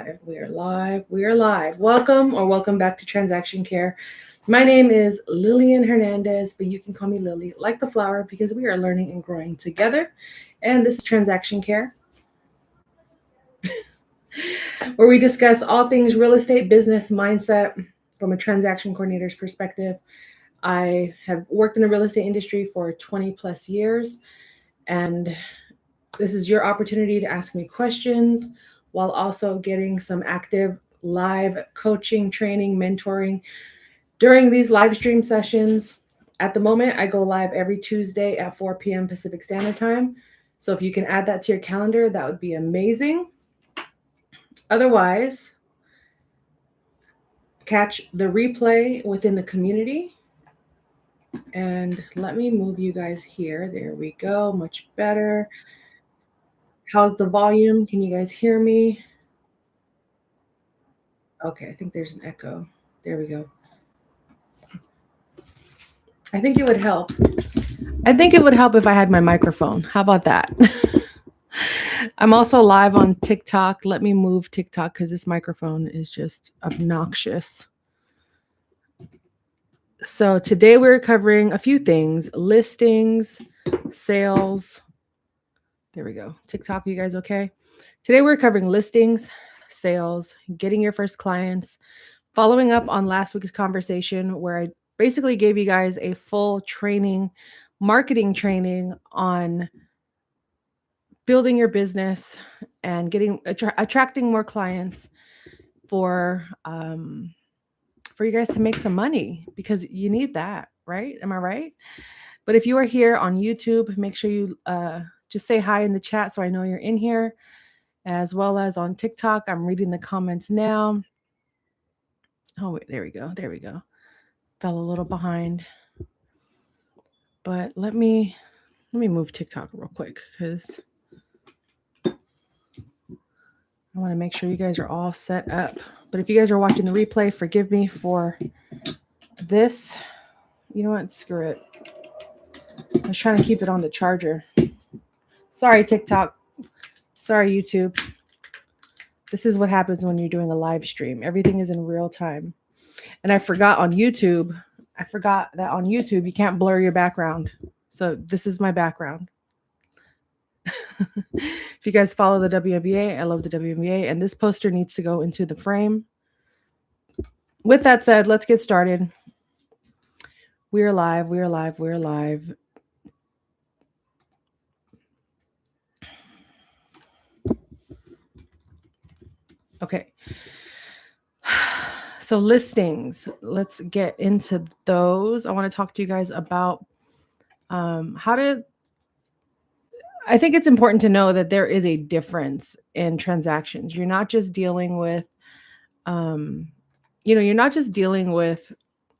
live. We are live. We are live. Welcome back to Transaction Care. My name is Lillian Hernandez, but you can call me Lily, like the flower, because we are learning and growing together. And this is Transaction Care, where we discuss all things real estate, business, mindset from a transaction coordinator's perspective. I have worked in the real estate industry for 20 plus years, and this is your opportunity to ask me questions while also getting some active live coaching, training, mentoring during these live stream sessions. At the moment, I go live every Tuesday at 4 p.m. Pacific Standard Time. So if you can add that to your calendar, that would be amazing. Otherwise, catch the replay within the community. And let me move you guys here. There we go. Much better. How's the volume? Can you guys hear me? Okay, I think there's an echo. There we go. I think it would help. If I had my microphone. How about that? I'm also live on TikTok. Let me move TikTok because this microphone is just obnoxious. So today we're covering a few things: listings, sales. There we go. TikTok, you guys okay? Today we're covering listings, sales, getting your first clients, following up on last week's conversation where I basically gave you guys a full training, marketing training on building your business and attracting more clients for you guys to make some money, because you need that, right? Am I right? But if you are here on YouTube, make sure you just say hi in the chat so I know you're in here, as well as on TikTok. I'm reading the comments now. Oh, wait, there we go. Fell a little behind. But let me move TikTok real quick because I want to make sure you guys are all set up. But if you guys are watching the replay, forgive me for this. You know what? Screw it. I was trying to keep it on the charger. Sorry, TikTok. Sorry, YouTube. This is what happens when you're doing a live stream. Everything is in real time. And I forgot that on YouTube, you can't blur your background. So this is my background. If you guys follow the WNBA, I love the WNBA, and this poster needs to go into the frame. With that said, let's get started. We're live. Okay. So listings, let's get into those. I want to talk to you guys about I think it's important to know that there is a difference in transactions. You're not just dealing with, you're not just dealing with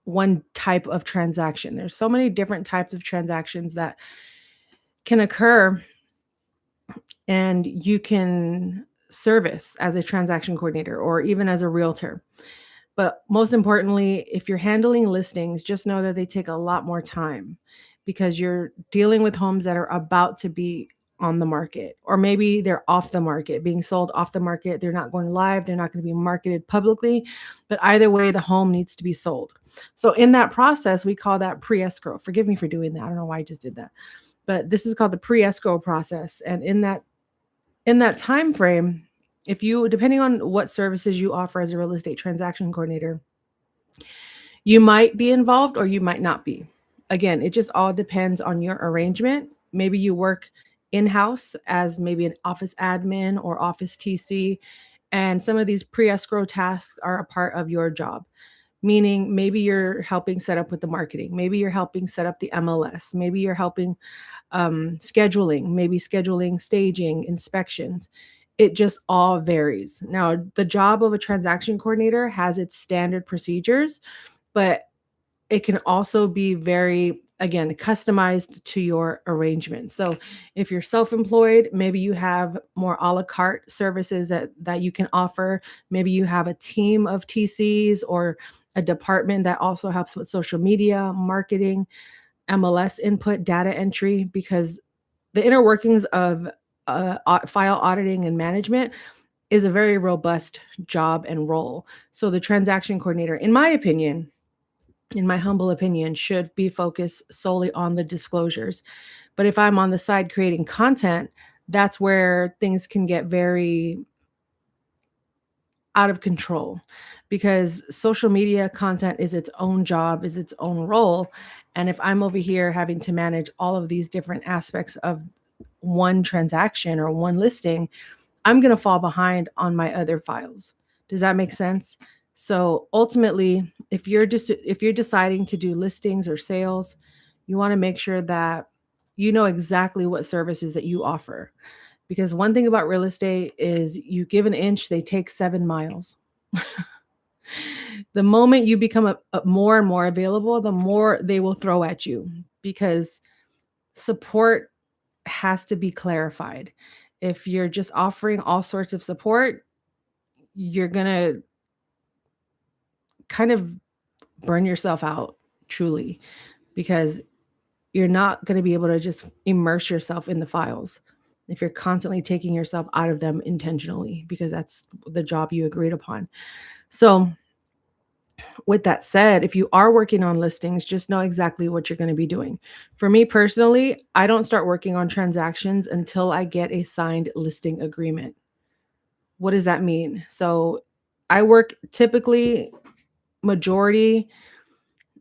one type of transaction. There's so many different types of transactions that can occur and you can service as a transaction coordinator or even as a realtor. But most importantly, if you're handling listings, just know that they take a lot more time because you're dealing with homes that are about to be on the market, or maybe they're off the market, being sold off the market. They're not going live. They're not going to be marketed publicly, but either way, the home needs to be sold. So in that process, we call that pre-escrow. Forgive me for doing that. I don't know why I just did that, but this is called the pre-escrow process. And in that time frame, if you, depending on what services you offer as a real estate transaction coordinator, you might be involved or you might not be. Again, it just all depends on your arrangement. Maybe you work in-house as maybe an office admin or office TC, and some of these pre-escrow tasks are a part of your job. Meaning maybe you're helping set up with the marketing. Maybe you're helping set up the MLS. Maybe you're helping scheduling, maybe scheduling, staging, inspections. It just all varies. Now, the job of a transaction coordinator has its standard procedures, but it can also be very, again, customized to your arrangement. So if you're self-employed, maybe you have more a la carte services that you can offer. Maybe you have a team of TCs or a department that also helps with social media, marketing, MLS input, data entry, because the inner workings of file auditing and management is a very robust job and role. So the transaction coordinator, in my opinion, in my humble opinion, should be focused solely on the disclosures. But if I'm on the side creating content, that's where things can get very out of control, because social media content is its own job, is its own role. And if I'm over here having to manage all of these different aspects of one transaction or one listing, I'm going to fall behind on my other files. Does that make sense? So ultimately, if you're deciding to do listings or sales, you want to make sure that you know exactly what services that you offer. Because one thing about real estate is you give an inch, they take 7 miles. The moment you become a more and more available, the more they will throw at you, because support has to be clarified. If you're just offering all sorts of support, you're going to kind of burn yourself out, truly, because you're not going to be able to just immerse yourself in the files if you're constantly taking yourself out of them intentionally, because that's the job you agreed upon. So, with that said, if you are working on listings, just know exactly what you're going to be doing. For me personally, I don't start working on transactions until I get a signed listing agreement. What does that mean? So, I work typically majority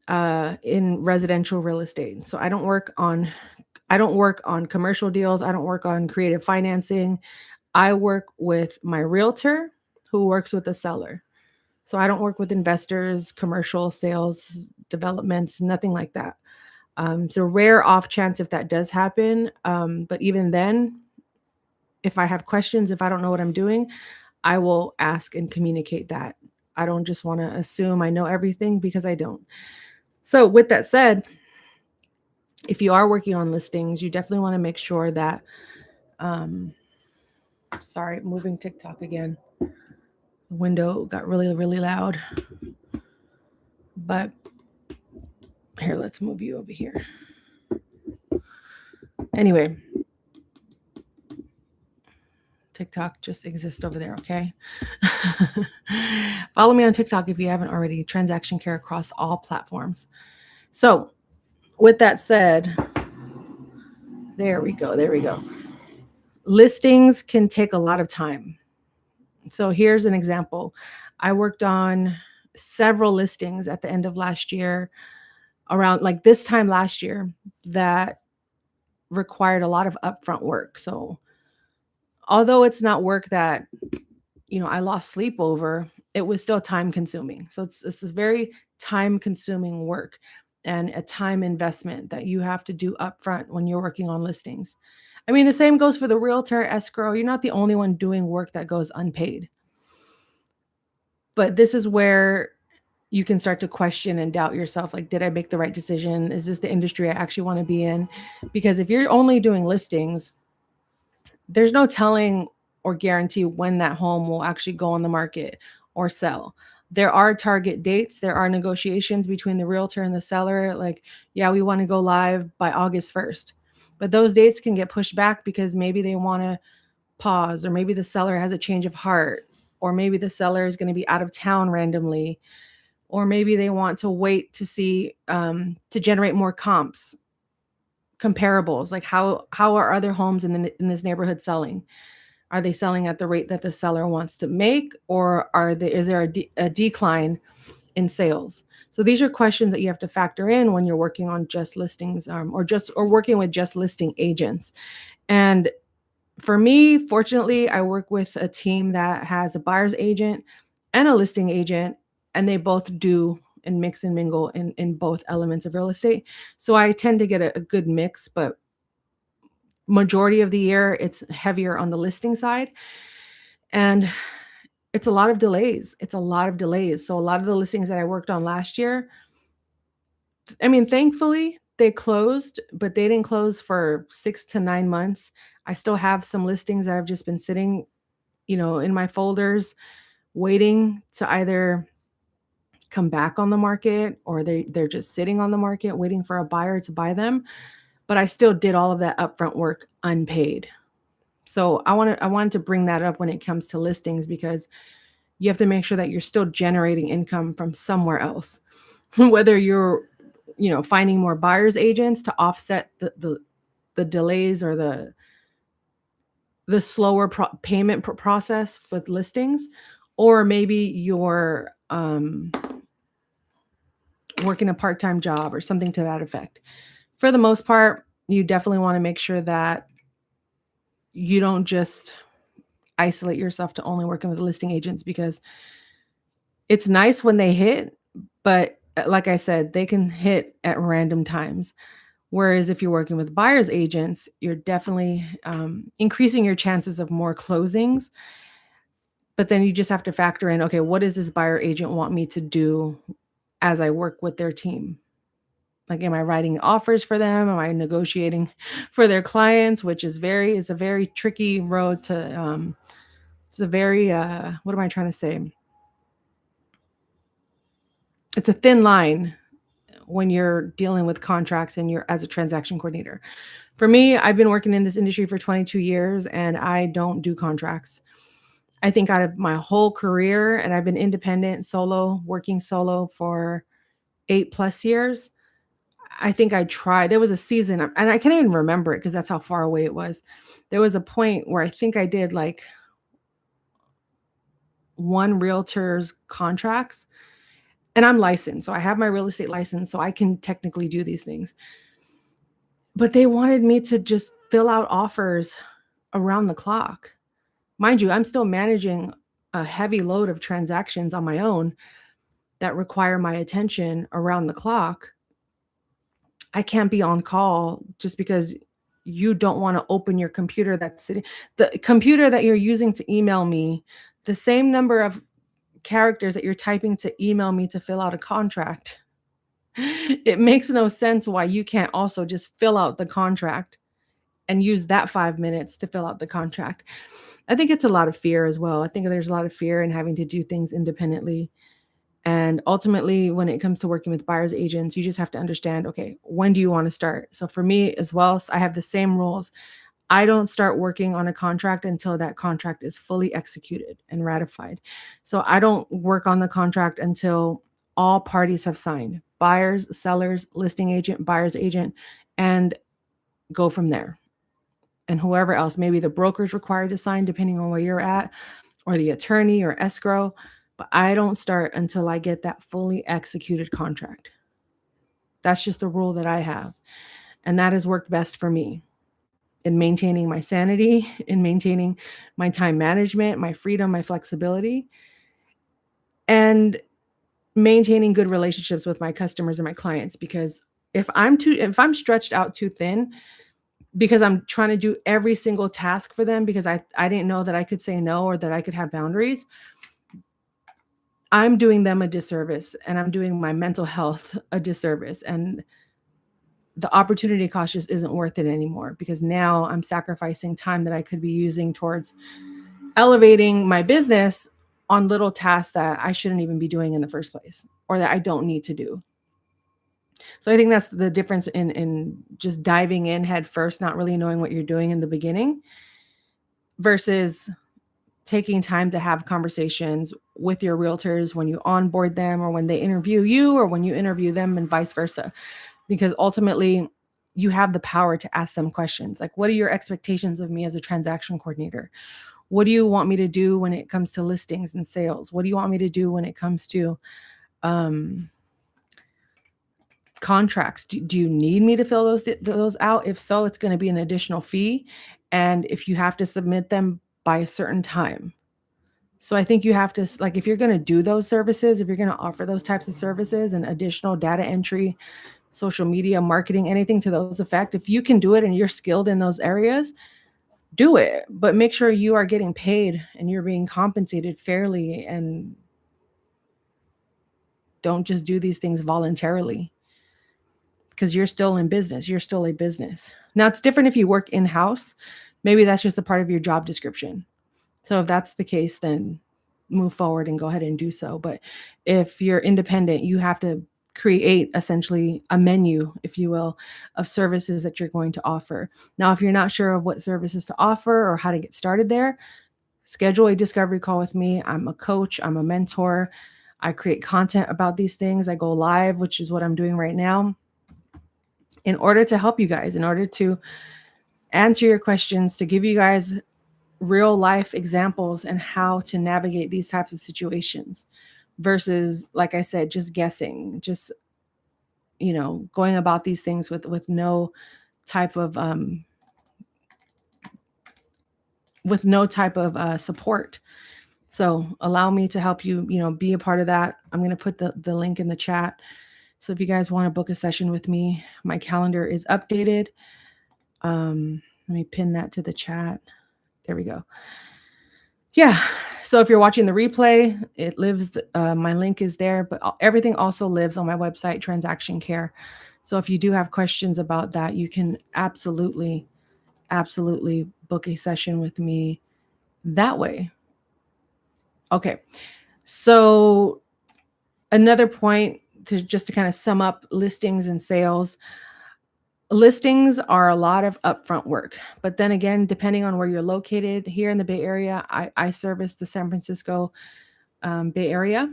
in residential real estate. So I don't work on commercial deals. I don't work on creative financing. I work with my realtor who works with the seller. So I don't work with investors, commercial sales, developments, nothing like that. It's a rare off chance if that does happen. But even then, if I have questions, if I don't know what I'm doing, I will ask and communicate that. I don't just want to assume I know everything, because I don't. So, with that said, if you are working on listings, you definitely want to make sure that, um, sorry, moving TikTok again. The window got really, really loud. But here, let's move you over here. Anyway, TikTok just exists over there, okay? Follow me on TikTok if you haven't already. Transaction Care across all platforms. So, with that said, there we go. There we go. Listings can take a lot of time. So, here's an example. I worked on several listings at the end of last year, around like this time last year, that required a lot of upfront work. So, although it's not work that, I lost sleep over, it was still time consuming. So it's this very time consuming work and a time investment that you have to do upfront when you're working on listings. I mean, the same goes for the realtor escrow. You're not the only one doing work that goes unpaid. But this is where you can start to question and doubt yourself, like, did I make the right decision? Is this the industry I actually want to be in? Because if you're only doing listings, there's no telling or guarantee when that home will actually go on the market or sell. There are target dates, there are negotiations between the realtor and the seller, like, yeah, we want to go live by August 1st. But those dates can get pushed back because maybe they want to pause, or maybe the seller has a change of heart, or maybe the seller is going to be out of town randomly, or maybe they want to wait to see, to generate more comps, comparables, like how are other homes in this neighborhood selling? Are they selling at the rate that the seller wants to make, or is there a decline in sales? So these are questions that you have to factor in when you're working on just listings, or working with just listing agents. And for me, fortunately, I work with a team that has a buyer's agent and a listing agent, and they both do and mix and mingle in both elements of real estate. So I tend to get a good mix, but majority of the year it's heavier on the listing side. And it's a lot of delays. It's a lot of delays. So a lot of the listings that I worked on last year, I mean, thankfully they closed, but they didn't close for 6 to 9 months. I still have some listings that have just been sitting, in my folders, waiting to either come back on the market, or they're just sitting on the market waiting for a buyer to buy them. But I still did all of that upfront work unpaid. So I wanted to bring that up when it comes to listings, because you have to make sure that you're still generating income from somewhere else. Whether you're, finding more buyers agents to offset the delays or the slower payment process with listings, or maybe you're working a part-time job or something to that effect. For the most part, you definitely want to make sure that you don't just isolate yourself to only working with listing agents, because it's nice when they hit, but like I said, they can hit at random times. Whereas if you're working with buyer's agents, you're definitely increasing your chances of more closings. But then you just have to factor in, okay, what does this buyer agent want me to do as I work with their team? Like, am I writing offers for them? Am I negotiating for their clients? Which is a very tricky road to. It's a very what am I trying to say? It's a thin line when you're dealing with contracts and you're as a transaction coordinator. For me, I've been working in this industry for 22 years and I don't do contracts. I think out of my whole career, and I've been independent, solo, working solo for 8+ years. I think I tried. There was a season, and I can't even remember it because that's how far away it was. There was a point where I think I did like one realtor's contracts, and I'm licensed. So I have my real estate license, so I can technically do these things. But they wanted me to just fill out offers around the clock. Mind you, I'm still managing a heavy load of transactions on my own that require my attention around the clock. I can't be on call just because you don't want to open your computer that's sitting, the computer that you're using to email me, the same number of characters that you're typing to email me to fill out a contract. It makes no sense why you can't also just fill out the contract and use that 5 minutes to fill out the contract. I think it's a lot of fear as well. I think there's a lot of fear in having to do things independently. And ultimately, when it comes to working with buyer's agents, you just have to understand, okay, when do you want to start? So for me as well, I have the same rules. I don't start working on a contract until that contract is fully executed and ratified. So I don't work on the contract until all parties have signed: buyers, sellers, listing agent, buyer's agent, and go from there. And whoever else, maybe the broker's required to sign, depending on where you're at, or the attorney or escrow. But I don't start until I get that fully executed contract. That's just a rule that I have. And that has worked best for me in maintaining my sanity, in maintaining my time management, my freedom, my flexibility, and maintaining good relationships with my customers and my clients. Because if I'm stretched out too thin, because I'm trying to do every single task for them because I didn't know that I could say no or that I could have boundaries, I'm doing them a disservice and I'm doing my mental health a disservice. And the opportunity cost just isn't worth it anymore, because now I'm sacrificing time that I could be using towards elevating my business on little tasks that I shouldn't even be doing in the first place, or that I don't need to do. So I think that's the difference in just diving in head first, not really knowing what you're doing in the beginning, versus taking time to have conversations with your realtors when you onboard them, or when they interview you, or when you interview them, and vice versa. Because ultimately, you have the power to ask them questions like, what are your expectations of me as a transaction coordinator? What do you want me to do when it comes to listings and sales? What do you want me to do when it comes to contracts? Do you need me to fill those out? If so, it's going to be an additional fee. And if you have to submit them by a certain time. So I think you have to, like, if you're going to do those services, if you're going to offer those types of services and additional data entry, social media marketing, anything to those effect, if you can do it and you're skilled in those areas, do it. But make sure you are getting paid and you're being compensated fairly, and don't just do these things voluntarily, because you're still in business. You're still a business. Now, it's different if you work in-house. Maybe that's just a part of your job description. So if that's the case, then move forward and go ahead and do so. But if you're independent, you have to create essentially a menu, if you will, of services that you're going to offer. Now, if you're not sure of what services to offer or how to get started there, schedule a discovery call with me. I'm a coach, I'm a mentor. I create content about these things. I go live, which is what I'm doing right now, in order to help you guys, in order to answer your questions, to give you guys real life examples and how to navigate these types of situations versus, like I said, just guessing, just, going about these things with no type of support. So allow me to help you, be a part of that. I'm going to put the link in the chat. So if you guys want to book a session with me, my calendar is updated. Let me pin that to the chat. There we go. Yeah. So if you're watching the replay, it lives, my link is there, but everything also lives on my website, Transaction Care. So if you do have questions about that, you can absolutely book a session with me that way. Okay. So another point just to kind of sum up listings and sales. Listings are a lot of upfront work, but then again, depending on where you're located here in the Bay Area, I service the San Francisco Bay Area.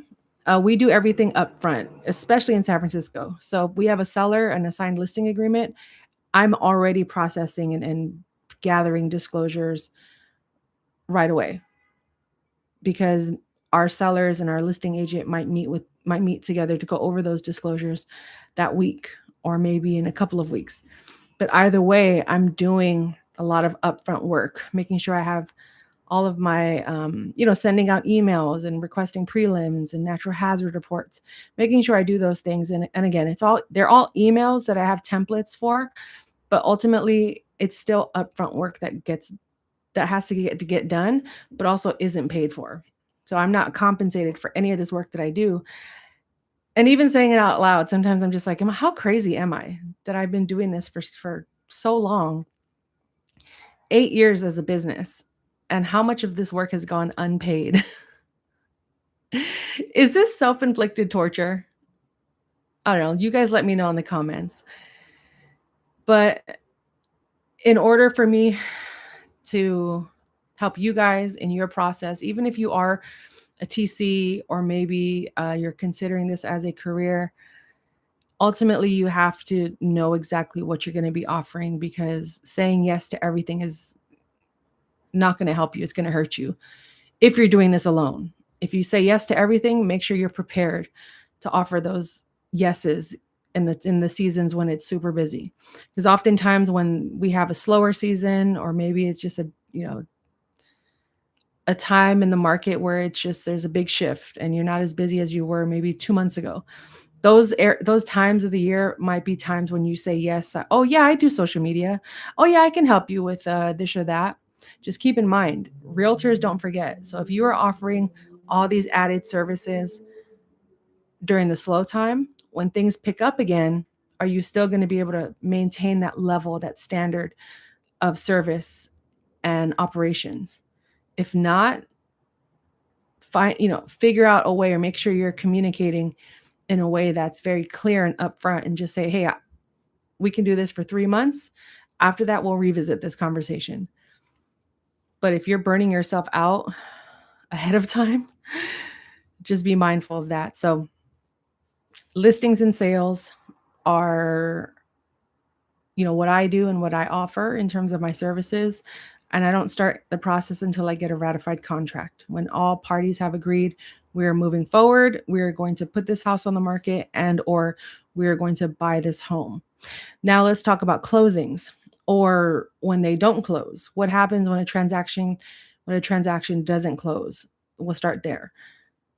We do everything upfront, especially in San Francisco. So if we have a seller, an assigned listing agreement, I'm already processing and gathering disclosures right away, because our sellers and our listing agent might meet together to go over those disclosures that week or maybe in a couple of weeks. But either way, I'm doing a lot of upfront work, making sure I have all of my, sending out emails and requesting prelims and natural hazard reports, making sure I do those things. And again, they're all emails that I have templates for, but ultimately it's still upfront work that has to get done, but also isn't paid for. So I'm not compensated for any of this work that I do. And even saying it out loud, sometimes I'm just like, how crazy am I that I've been doing this for so long, 8 years as a business, and how much of this work has gone unpaid? Is this self-inflicted torture? I don't know. You guys let me know in the comments. But in order for me to help you guys in your process, even if you are a TC or maybe you're considering this as a career, ultimately you have to know exactly what you're going to be offering, because saying yes to everything is not going to help you. It's going to hurt you if you're doing this alone. If you say yes to everything, make sure you're prepared to offer those yeses in the seasons when it's super busy. Because oftentimes when we have a slower season, or maybe it's just a time in the market where there's a big shift and you're not as busy as you were maybe 2 months ago, those times of the year might be times when you say yes. Oh yeah, I do social media. Oh yeah, I can help you with this or that. Just keep in mind, realtors don't forget. So if you are offering all these added services during the slow time, when things pick up again, are you still going to be able to maintain that level, that standard of service and operations? If not, figure out a way, or make sure you're communicating in a way that's very clear and upfront, and just say, hey, we can do this for 3 months. After that, we'll revisit this conversation. But if you're burning yourself out ahead of time, just be mindful of that. So listings and sales are, what I do and what I offer in terms of my services. And I don't start the process until I get a ratified contract. When all parties have agreed, we're moving forward, we're going to put this house on the market, or we're going to buy this home. Now let's talk about closings, or when they don't close. What happens when a transaction doesn't close? We'll start there.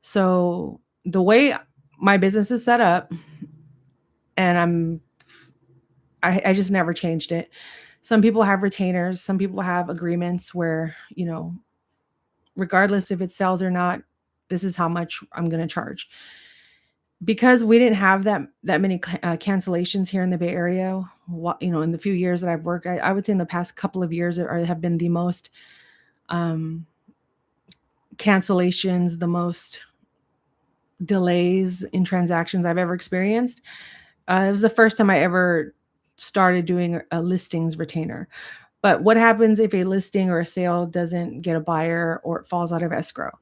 So the way my business is set up, and I just never changed it. Some people have retainers, some people have agreements where, regardless if it sells or not, this is how much I'm going to charge. Because we didn't have that many cancellations here in the Bay Area, in the few years that I've worked, I would say in the past couple of years have been the most cancellations, the most delays in transactions I've ever experienced. It was the first time I ever started doing a listings retainer. But what happens if a listing or a sale doesn't get a buyer or it falls out of escrow?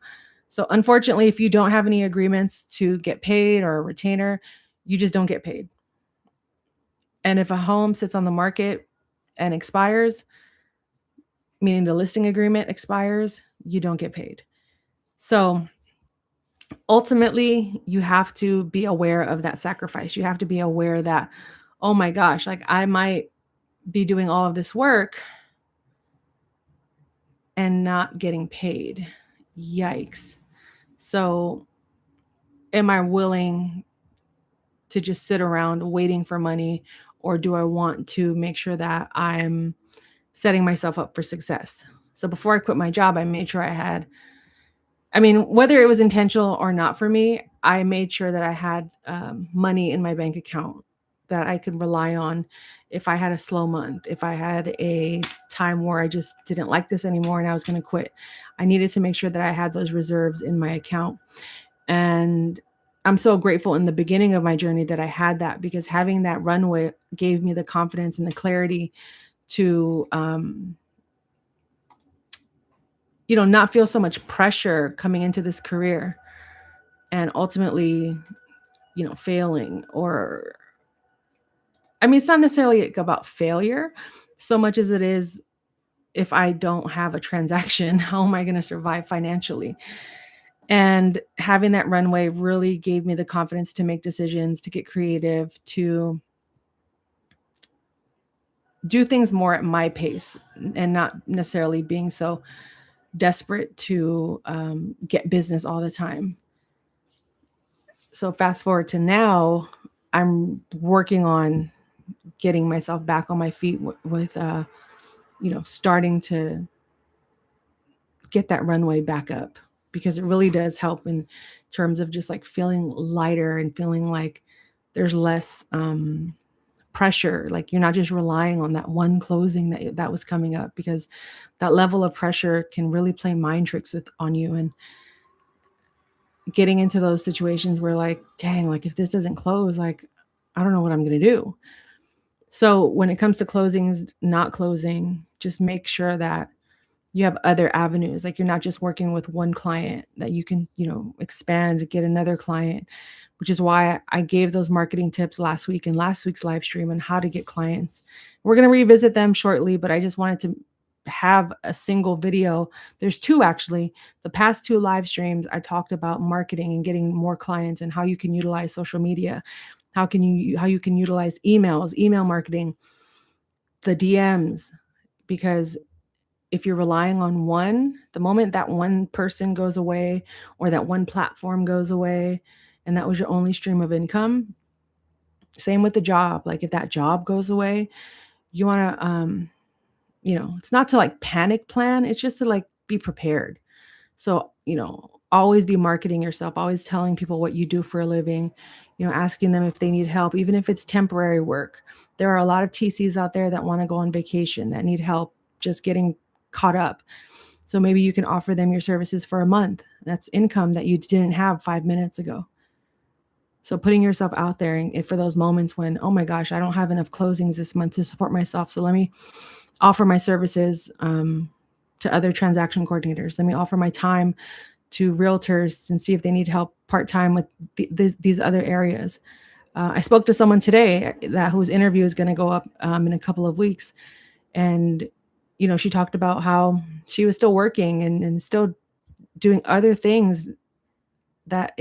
So unfortunately, if you don't have any agreements to get paid or a retainer, you just don't get paid. And if a home sits on the market and expires, meaning the listing agreement expires, you don't get paid. So ultimately, you have to be aware of that sacrifice. You have to be aware that, oh my gosh, like I might be doing all of this work and not getting paid. Yikes. So, am I willing to just sit around waiting for money, or do I want to make sure that I'm setting myself up for success? So, before I quit my job, I made sure whether it was intentional or not for me, I made sure that I had money in my bank account that I could rely on if I had a slow month, if I had a time where I just didn't like this anymore and I was going to quit. I needed to make sure that I had those reserves in my account. And I'm so grateful in the beginning of my journey that I had that, because having that runway gave me the confidence and the clarity to, not feel so much pressure coming into this career and ultimately, failing. Or, it's not necessarily about failure so much as it is, if I don't have a transaction, how am I going to survive financially? And having that runway really gave me the confidence to make decisions, to get creative, to do things more at my pace, and not necessarily being so desperate to get business all the time. So fast forward to now, I'm working on getting myself back on my feet with starting to get that runway back up, because it really does help in terms of just like feeling lighter and feeling like there's less pressure. Like you're not just relying on that one closing that was coming up, because that level of pressure can really play mind tricks on you, and getting into those situations where like, dang, like if this doesn't close, like I don't know what I'm going to do. So when it comes to closings, not closing, just make sure that you have other avenues. Like you're not just working with one client, that you can, expand, get another client, which is why I gave those marketing tips last week in last week's live stream on how to get clients. We're going to revisit them shortly, but I just wanted to have a single video. There's two actually. The past two live streams, I talked about marketing and getting more clients and how you can utilize social media, how you can utilize email marketing, the DMs, because if you're relying on one, the moment that one person goes away or that one platform goes away and that was your only stream of income, same with the job. Like if that job goes away, you want to, it's not to like panic plan. It's just to like be prepared. So, always be marketing yourself, always telling people what you do for a living, asking them if they need help, even if it's temporary work. There are a lot of TCs out there that want to go on vacation, that need help just getting caught up. So maybe you can offer them your services for a month. That's income that you didn't have 5 minutes ago. So putting yourself out there, and for those moments when, oh my gosh, I don't have enough closings this month to support myself. So let me offer my services to other transaction coordinators. Let me offer my time to realtors and see if they need help part-time with these other areas. I spoke to someone today whose interview is going to go up in a couple of weeks. And, she talked about how she was still working and still doing other things that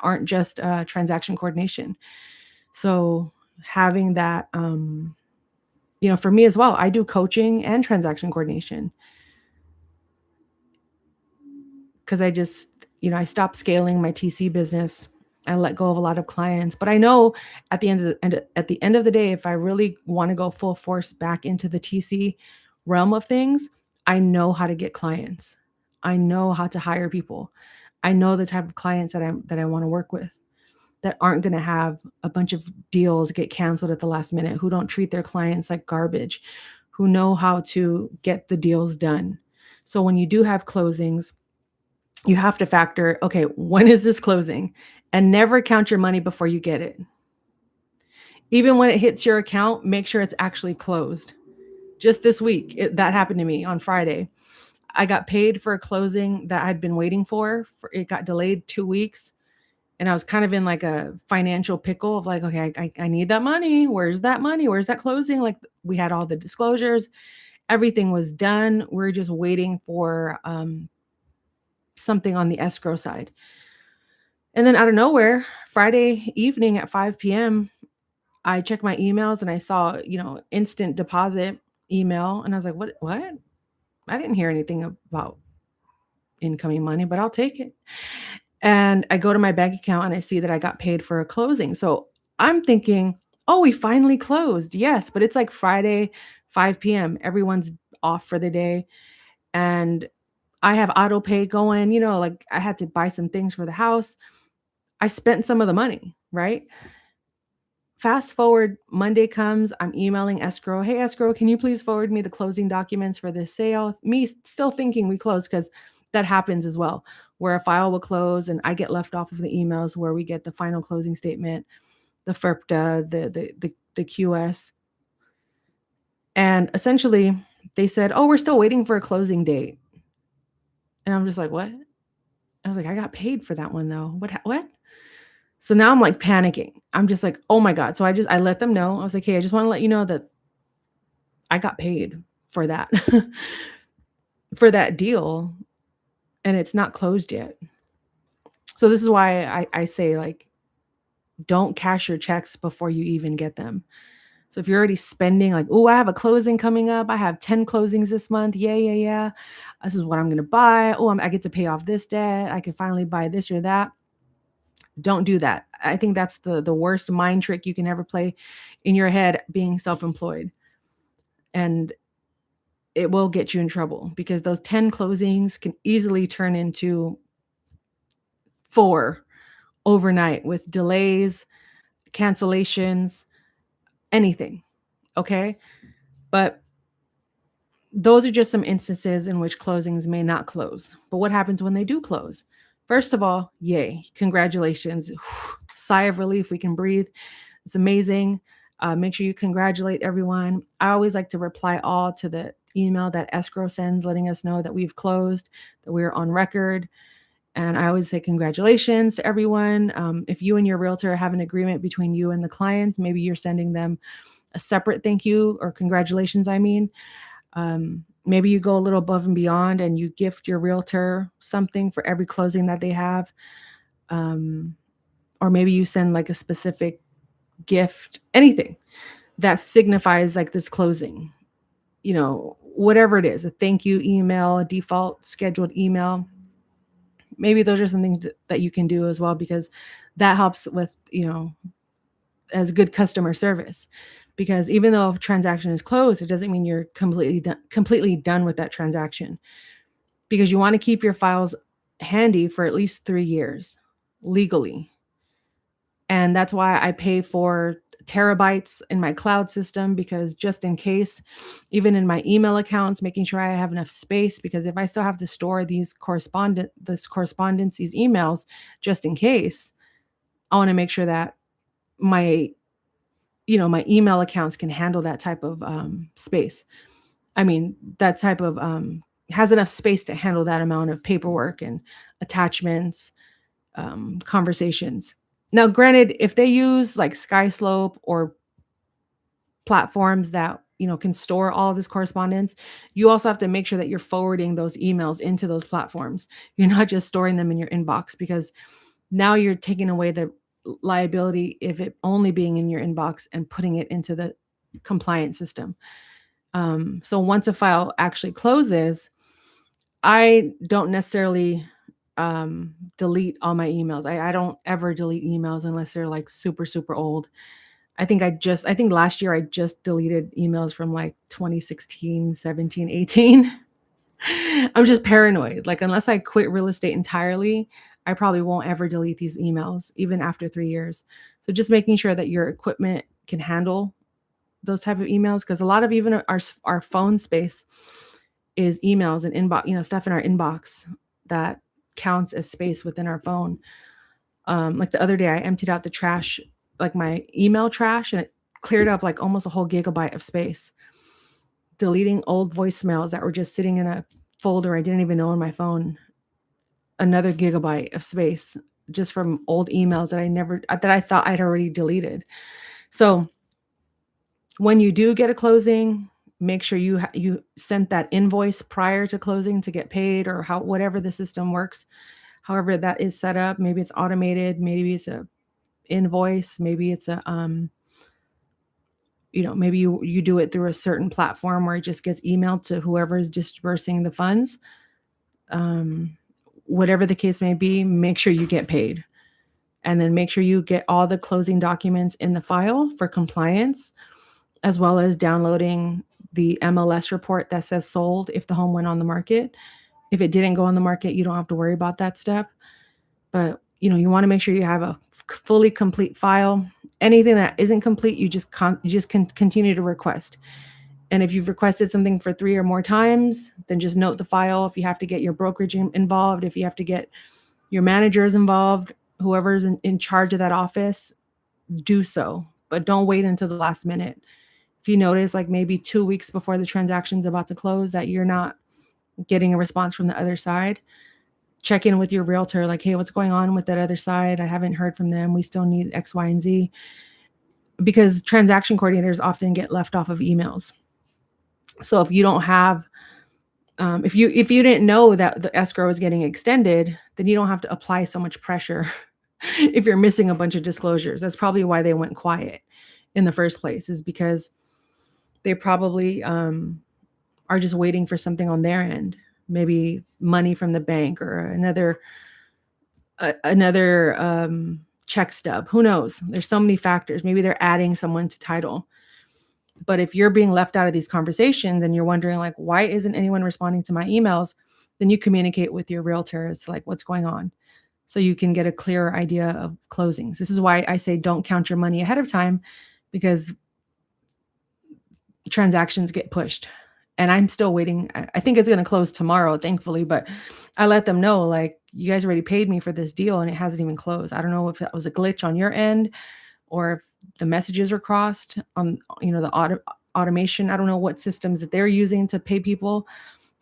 aren't just transaction coordination. So having that, for me as well, I do coaching and transaction coordination, because I stopped scaling my TC business. I let go of a lot of clients, but I know at the end of the day, if I really want to go full force back into the TC realm of things, I know how to get clients. I know how to hire people. I know the type of clients that I want to work with, that aren't going to have a bunch of deals get canceled at the last minute, who don't treat their clients like garbage, who know how to get the deals done. So when you do have closings, you have to factor, okay, when is this closing? And never count your money before you get it. Even when it hits your account, make sure it's actually closed. Just this week, that happened to me on Friday. I got paid for a closing that I'd been waiting for. It got delayed 2 weeks, and I was kind of in like a financial pickle of like, okay, I need that money. Where's that money? Where's that closing? Like, we had all the disclosures. Everything was done. We're just waiting for something on the escrow side. And then out of nowhere, Friday evening at 5 p.m., I checked my emails and I saw, instant deposit email. And I was like, what? I didn't hear anything about incoming money, but I'll take it. And I go to my bank account and I see that I got paid for a closing. So I'm thinking, oh, we finally closed. Yes, but it's like Friday, 5 p.m. Everyone's off for the day. And I have auto pay going, like I had to buy some things for the house. I spent some of the money, right? Fast forward, Monday comes, I'm emailing escrow. Hey, escrow, can you please forward me the closing documents for this sale? Me still thinking we closed, because that happens as well, where a file will close and I get left off of the emails where we get the final closing statement, the FERPTA, the QS. And essentially they said, oh, we're still waiting for a closing date. And I'm just like, what? I was like, I got paid for that one though. What? So now I'm like panicking. I'm just like, oh my God. So I let them know. I was like, hey, I just want to let you know that I got paid for that, for that deal, and it's not closed yet. So this is why I say, like, don't cash your checks before you even get them. So if you're already spending, like, oh, I have a closing coming up. I have 10 closings this month. Yeah. This is what I'm going to buy. Oh, I get to pay off this debt. I can finally buy this or that. Don't do that. I think that's the worst mind trick you can ever play in your head, being self-employed. And it will get you in trouble, because those 10 closings can easily turn into 4 overnight with delays, cancellations, anything. Okay. But those are just some instances in which closings may not close. But what happens when they do close? First of all, yay, congratulations. Sigh of relief, we can breathe. It's amazing. Make sure you congratulate everyone. I always like to reply all to the email that escrow sends, letting us know that we've closed, that we're on record. And I always say congratulations to everyone. If you and your realtor have an agreement between you and the clients, maybe you're sending them a separate thank you or congratulations, I mean. Maybe you go a little above and beyond and you gift your realtor something for every closing that they have. Or maybe you send like a specific gift, anything that signifies like this closing, whatever it is, a thank you email, a default scheduled email. Maybe those are some things that you can do as well, because that helps with, as good customer service. Because even though a transaction is closed, it doesn't mean you're completely done with that transaction, because you want to keep your files handy for at least 3 years legally. And that's why I pay for terabytes in my cloud system, because just in case, even in my email accounts, making sure I have enough space, because if I still have to store these correspondence, these emails, just in case, I want to make sure that my email accounts can handle that type of space. I mean, that type of has enough space to handle that amount of paperwork and attachments, conversations. Now, granted, if they use like SkySlope or platforms that can store all of this correspondence, you also have to make sure that you're forwarding those emails into those platforms. You're not just storing them in your inbox, because now you're taking away the liability if it only being in your inbox and putting it into the compliance system. So once a file actually closes, I don't necessarily delete all my emails. I don't ever delete emails unless they're like super, super old. I think last year I just deleted emails from like 2016, 17, 18. I'm just paranoid. Like, unless I quit real estate entirely, I probably won't ever delete these emails, even after 3 years. So just making sure that your equipment can handle those type of emails, because a lot of even our phone space is emails and inbox, stuff in our inbox that counts as space within our phone. Like the other day, I emptied out the trash, like my email trash, and it cleared up like almost a whole gigabyte of space, deleting old voicemails that were just sitting in a folder I didn't even know on my phone. Another gigabyte of space just from old emails that I thought I'd already deleted. So when you do get a closing, make sure you sent that invoice prior to closing to get paid, or whatever the system works. However that is set up, maybe it's automated, maybe it's a invoice, maybe it's a maybe you do it through a certain platform where it just gets emailed to whoever is dispersing the funds. Um, Whatever the case may be, make sure you get paid. And then make sure you get all the closing documents in the file for compliance, as well as downloading the MLS report that says sold if the home went on the market. If it didn't go on the market, you don't have to worry about that step. But you want to make sure you have a fully complete file. Anything that isn't complete, you just can continue to request. And if you've requested something for 3 or more times, then just note the file. If you have to get your brokerage involved, if you have to get your managers involved, whoever's in charge of that office, do so. But don't wait until the last minute. If you notice, like maybe 2 weeks before the transaction's about to close, that you're not getting a response from the other side, check in with your realtor, like, hey, what's going on with that other side? I haven't heard from them. We still need X, Y, and Z. Because transaction coordinators often get left off of emails. So if you don't have, if you didn't know that the escrow is getting extended, then you don't have to apply so much pressure if you're missing a bunch of disclosures. That's probably why they went quiet in the first place, is because they probably are just waiting for something on their end, maybe money from the bank or another check stub. Who knows? There's so many factors. Maybe they're adding someone to title. But if you're being left out of these conversations and you're wondering, like, why isn't anyone responding to my emails? Then you communicate with your realtor as to, like, what's going on, so you can get a clearer idea of closings. This is why I say don't count your money ahead of time, because transactions get pushed. And I'm still waiting. I think it's going to close tomorrow, thankfully, but I let them know, like, you guys already paid me for this deal and it hasn't even closed. I don't know if that was a glitch on your end, or if the messages are crossed on, the automation. I don't know what systems that they're using to pay people,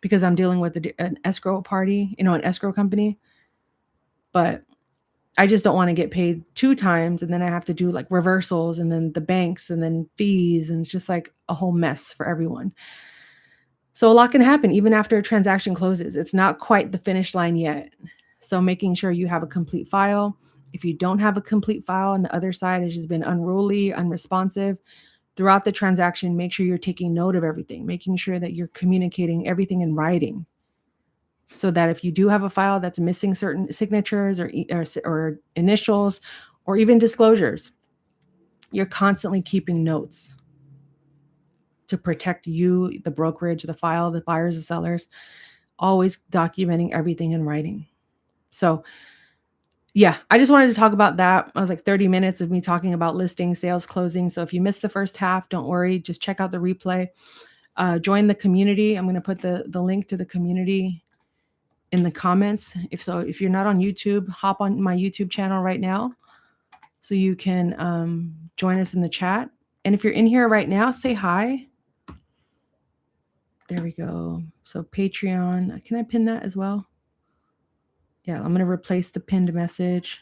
because I'm dealing with an escrow party, an escrow company. But I just don't want to get paid 2 times, and then I have to do like reversals and then the banks and then fees. And it's just like a whole mess for everyone. So a lot can happen even after a transaction closes. It's not quite the finish line yet. So making sure you have a complete file. If you don't have a complete file and the other side has just been unruly, unresponsive throughout the transaction, make sure you're taking note of everything, making sure that you're communicating everything in writing, so that if you do have a file that's missing certain signatures or initials or even disclosures, you're constantly keeping notes to protect you, the brokerage, the file, the buyers, the sellers, always documenting everything in writing. So yeah, I just wanted to talk about that. I was like 30 minutes of me talking about listing, sales, closing. So if you missed the first half, don't worry. Just check out the replay. Join the community. I'm going to put the link to the community in the comments. If you're not on YouTube, hop on my YouTube channel right now so you can join us in the chat. And if you're in here right now, say hi. There we go. So Patreon, can I pin that as well? Yeah, I'm going to replace the pinned message.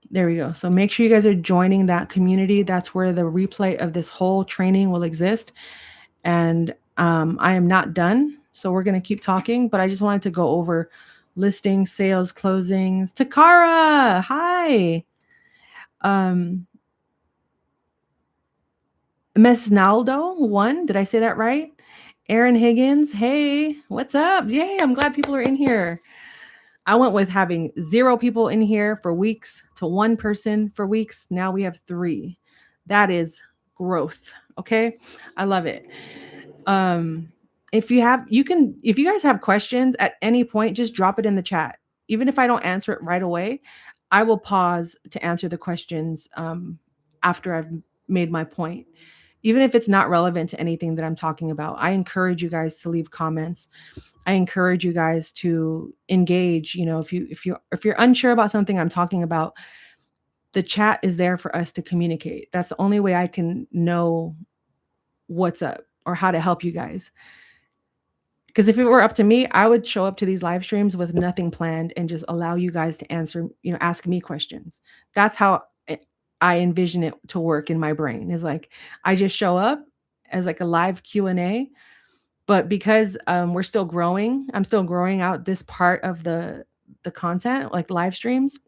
There we go. So make sure you guys are joining that community. That's where the replay of this whole training will exist. And I am not done. So we're going to keep talking, but I just wanted to go over listings, sales, closings. Takara, hi. Mesnaldo, 1. Did I say that right? Aaron Higgins, hey, what's up? Yay, I'm glad people are in here. I went with having 0 people in here for weeks to 1 person for weeks. Now we have 3. That is growth. Okay. I love it. If you guys have questions at any point, just drop it in the chat. Even if I don't answer it right away, I will pause to answer the questions after I've made my point. even if it's not relevant to anything that I'm talking about. I encourage you guys to leave comments. I encourage you guys to engage. You know, if you're unsure about something I'm talking about, the chat is there for us to communicate. That's the only way I can know what's up or how to help you guys. Because if it were up to me, I would show up to these live streams with nothing planned and just allow you guys to answer, ask me questions. That's how I envision it to work in my brain. Is like I just show up as like a live Q&A, but because we're still growing, I'm still growing out this part of the content, like live streams.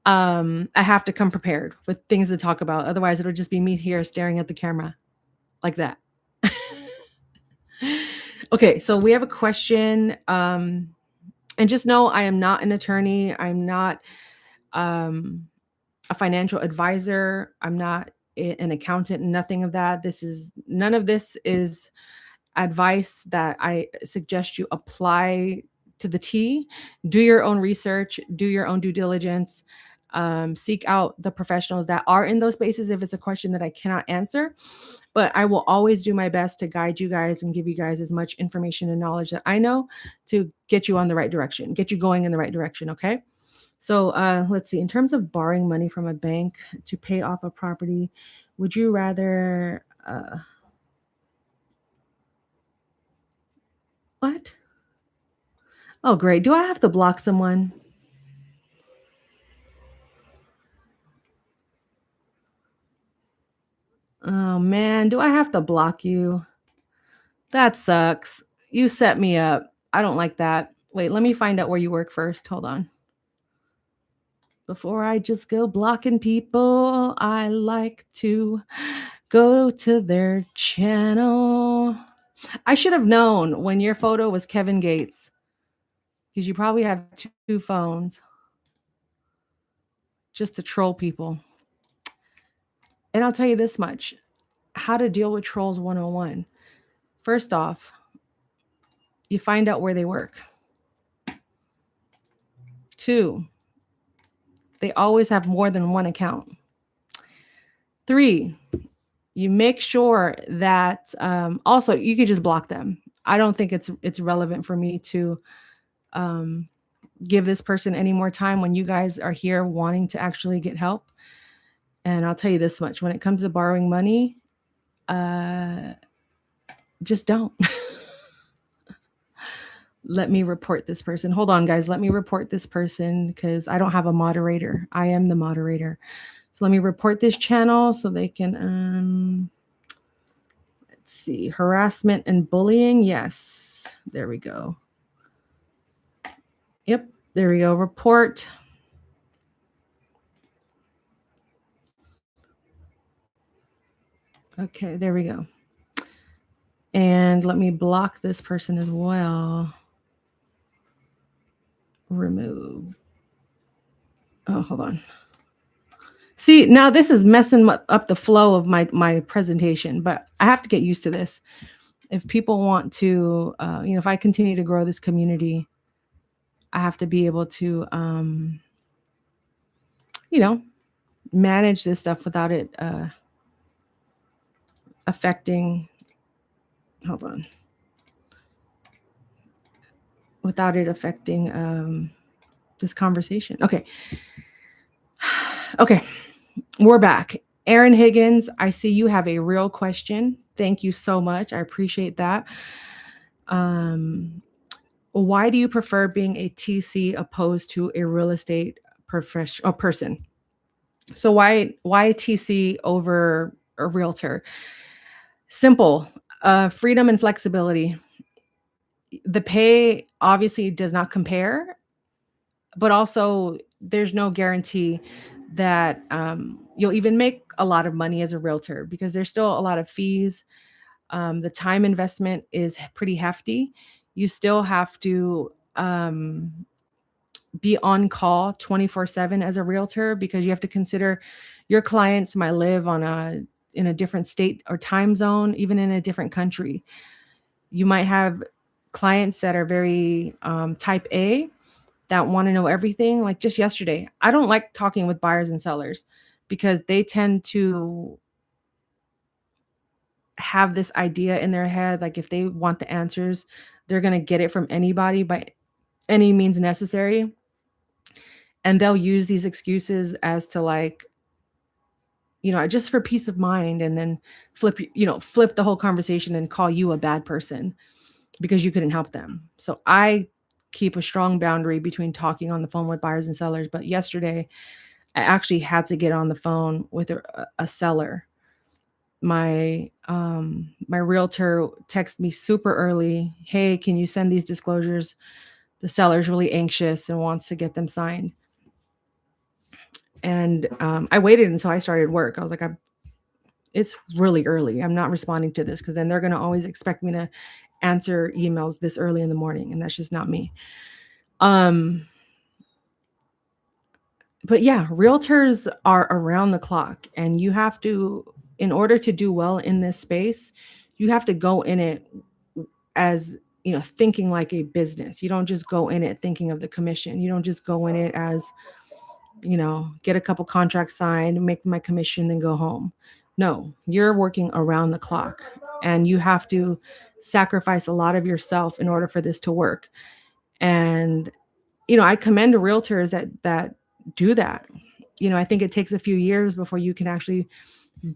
I have to come prepared with things to talk about. Otherwise, it'll just be me here staring at the camera like that. Okay, so we have a question. And just know I am not an attorney. I'm not a financial advisor. I'm not an accountant, nothing of that. None of this is advice that I suggest you apply to the T. Do your own research, do your own due diligence, seek out the professionals that are in those spaces if it's a question that I cannot answer. But I will always do my best to guide you guys and give you guys as much information and knowledge that I know to get you on the right direction, get you going in the right direction. Okay. So let's see. In terms of borrowing money from a bank to pay off a property, would you rather what? Oh, great. Do I have to block someone? Oh, man. Do I have to block you? That sucks. You set me up. I don't like that. Wait, let me find out where you work first. Hold on. Before I just go blocking people, I like to go to their channel. I should have known when your photo was Kevin Gates, because you probably have two phones just to troll people. And I'll tell you this much, how to deal with trolls 101. First off, you find out where they work. 2, they always have more than one account. 3, you make sure that also you could just block them. I don't think it's relevant for me to give this person any more time when you guys are here wanting to actually get help. And I'll tell you this much, when it comes to borrowing money, just don't. Let me report this person. Hold on, guys. Let me report this person because I don't have a moderator. I am the moderator. So let me report this channel so they can, let's see, harassment and bullying. Yes, there we go. Yep, there we go. Report. Okay, there we go. And let me block this person as well. Remove. Oh, hold on. See, now this is messing up the flow of my presentation, but I have to get used to this. If people want to, if I continue to grow this community, I have to be able to, manage this stuff without it affecting, hold on, without it affecting this conversation. Okay. Okay. We're back. Aaron Higgins, I see you have a real question. Thank you so much. I appreciate that. Why do you prefer being a TC opposed to a real estate person? So why TC over a realtor? Simple. Freedom and flexibility. The pay obviously does not compare, but also there's no guarantee that you'll even make a lot of money as a realtor because there's still a lot of fees. The time investment is pretty hefty. You still have to be on call 24/7 as a realtor because you have to consider your clients might live in a different state or time zone, even in a different country. You might have clients that are very type A that want to know everything. Like just yesterday, I don't like talking with buyers and sellers because they tend to have this idea in their head, like if they want the answers, they're going to get it from anybody by any means necessary. And they'll use these excuses as to like, just for peace of mind, and then flip the whole conversation and call you a bad person because you couldn't help them. So I keep a strong boundary between talking on the phone with buyers and sellers. But yesterday, I actually had to get on the phone with a seller. My realtor texted me super early. Hey, can you send these disclosures? The seller's really anxious and wants to get them signed. And I waited until I started work. I was like, it's really early. I'm not responding to this because then they're going to always expect me to answer emails this early in the morning, and that's just not me. But yeah, realtors are around the clock, and you have to, in order to do well in this space, you have to go in it as, thinking like a business. You don't just go in it thinking of the commission. You don't just go in it as, get a couple contracts signed, make my commission, then go home. No, you're working around the clock, and you have to sacrifice a lot of yourself in order for this to work. And, I commend realtors that do that. I think it takes a few years before you can actually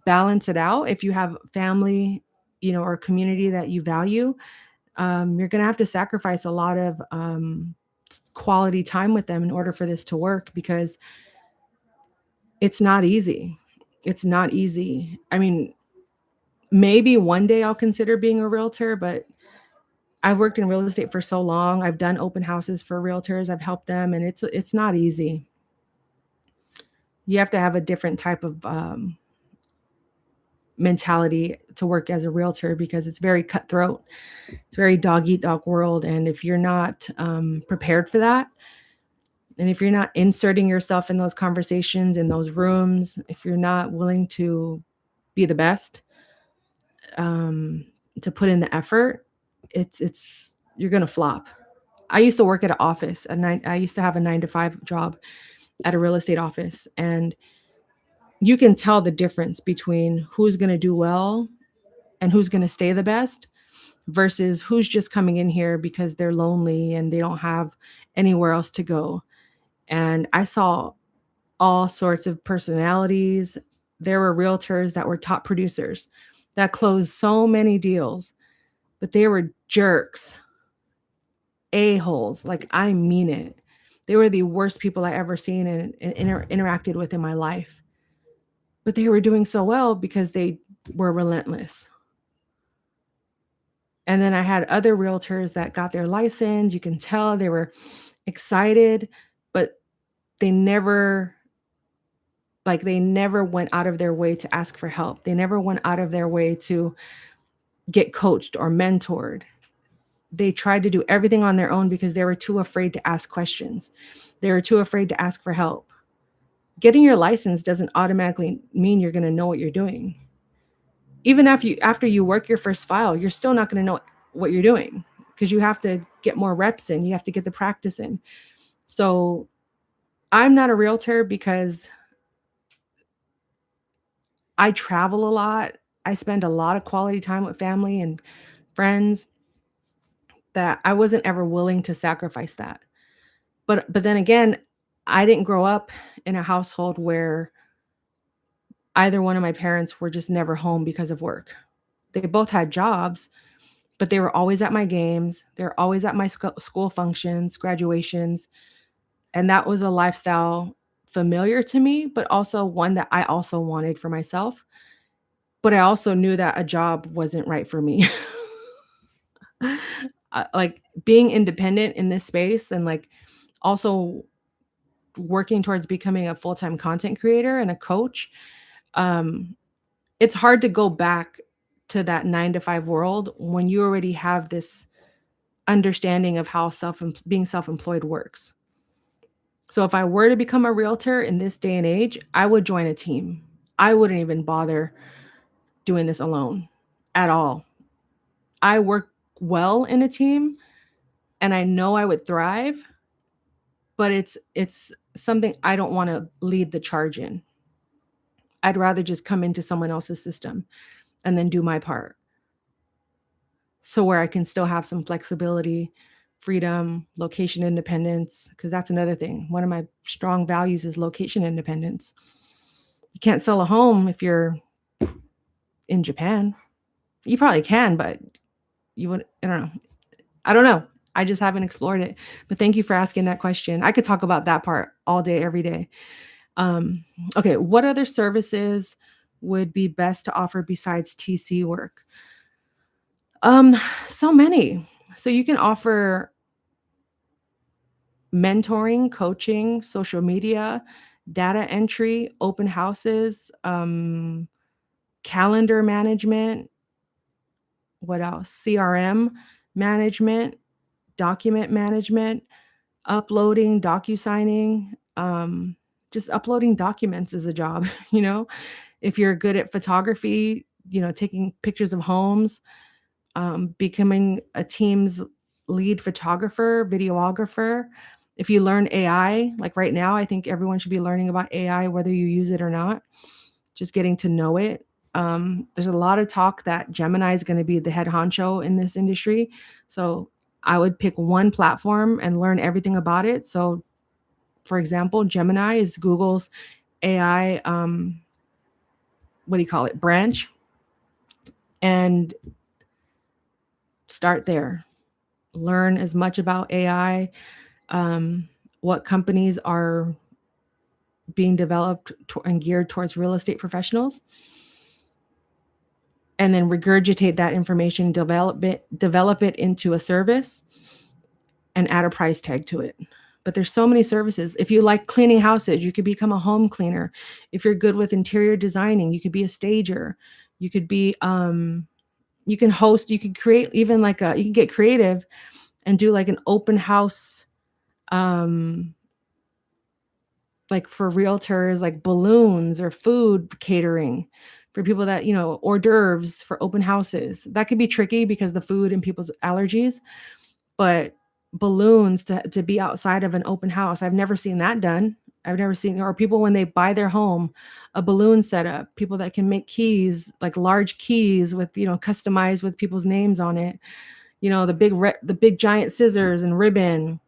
balance it out. If you have family, or a community that you value, you're going to have to sacrifice a lot of quality time with them in order for this to work, because it's not easy. It's not easy. I mean, maybe one day I'll consider being a realtor, but I've worked in real estate for so long. I've done open houses for realtors. I've helped them, and it's not easy. You have to have a different type of mentality to work as a realtor, because it's very cutthroat. It's very dog eat dog world. And if you're not prepared for that, and if you're not inserting yourself in those conversations, in those rooms, if you're not willing to be the best, to put in the effort, it's you're gonna flop. I used to work at an office. I used to have a 9 to 5 job at a real estate office, and you can tell the difference between who's gonna do well and who's gonna stay the best versus who's just coming in here because they're lonely and they don't have anywhere else to go. And I saw all sorts of personalities. There were realtors that were top producers that closed so many deals, but they were jerks, a-holes. Like, I mean it. They were the worst people I ever seen and interacted with in my life. But they were doing so well because they were relentless. And then I had other realtors that got their license. You can tell they were excited, but they never went out of their way to ask for help. They never went out of their way to get coached or mentored. They tried to do everything on their own because they were too afraid to ask questions. They were too afraid to ask for help. Getting your license doesn't automatically mean you're going to know what you're doing. Even after you work your first file, you're still not going to know what you're doing, because you have to get more reps in. You have to get the practice in. So I'm not a realtor because I travel a lot. I spend a lot of quality time with family and friends, that I wasn't ever willing to sacrifice that. But then again, I didn't grow up in a household where either one of my parents were just never home because of work. They both had jobs, but they were always at my games. They were always at my school functions, graduations, and that was a lifestyle familiar to me, but also one that I also wanted for myself. But I also knew that a job wasn't right for me. Like, being independent in this space, and like also working towards becoming a full-time content creator and a coach, um, it's hard to go back to that 9 to 5 world when you already have this understanding of how being self-employed works. So if I were to become a realtor in this day and age, I would join a team. I wouldn't even bother doing this alone at all. I work well in a team, and I know I would thrive, but it's something I don't want to lead the charge in. I'd rather just come into someone else's system and then do my part. So where I can still have some flexibility, freedom, location independence, because that's another thing. One of my strong values is location independence. You can't sell a home if you're in Japan. You probably can, but you would, I don't know. I don't know. I just haven't explored it. But thank you for asking that question. I could talk about that part all day, every day. Okay, what other services would be best to offer besides TC work? So many. So you can offer mentoring, coaching, social media, data entry, open houses, calendar management, what else? CRM management, document management, uploading, docu-signing, just uploading documents is a job, you know? If you're good at photography, taking pictures of homes, becoming a team's lead photographer, videographer. If you learn AI, like right now, I think everyone should be learning about AI, whether you use it or not, just getting to know it. There's a lot of talk that Gemini is going to be the head honcho in this industry. So I would pick one platform and learn everything about it. So, for example, Gemini is Google's AI, what do you call it, branch, and start there. Learn as much about AI, what companies are being developed and geared towards real estate professionals, and then regurgitate that information, develop it into a service, and add a price tag to it. But there's so many services. If you like cleaning houses, you could become a home cleaner. If you're good with interior designing, you could be a stager. You could be, you can host, you could create even you can get creative and do like an open house, like for realtors, like balloons or food catering for people that, hors d'oeuvres for open houses. That could be tricky because the food and people's allergies, but balloons to be outside of an open house. I've never seen that done. I've never seen, or people when they buy their home, a balloon setup, people that can make keys, like large keys with, customized with people's names on it, the big giant scissors and ribbon.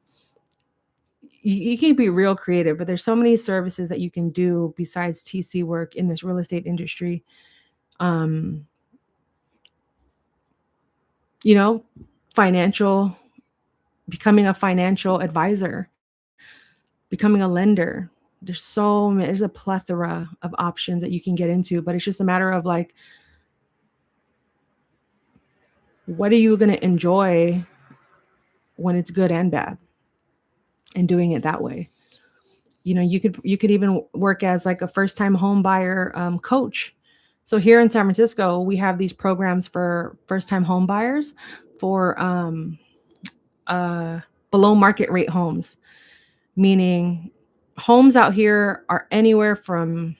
You can be real creative, but there's so many services that you can do besides TC work in this real estate industry. Financial, becoming a financial advisor, becoming a lender. There's a plethora of options that you can get into, but it's just a matter of like, what are you going to enjoy when it's good and bad, and doing it that way. You could even work as like a first-time home buyer coach. So here in San Francisco, we have these programs for first-time home buyers for below market rate homes, meaning homes out here are anywhere from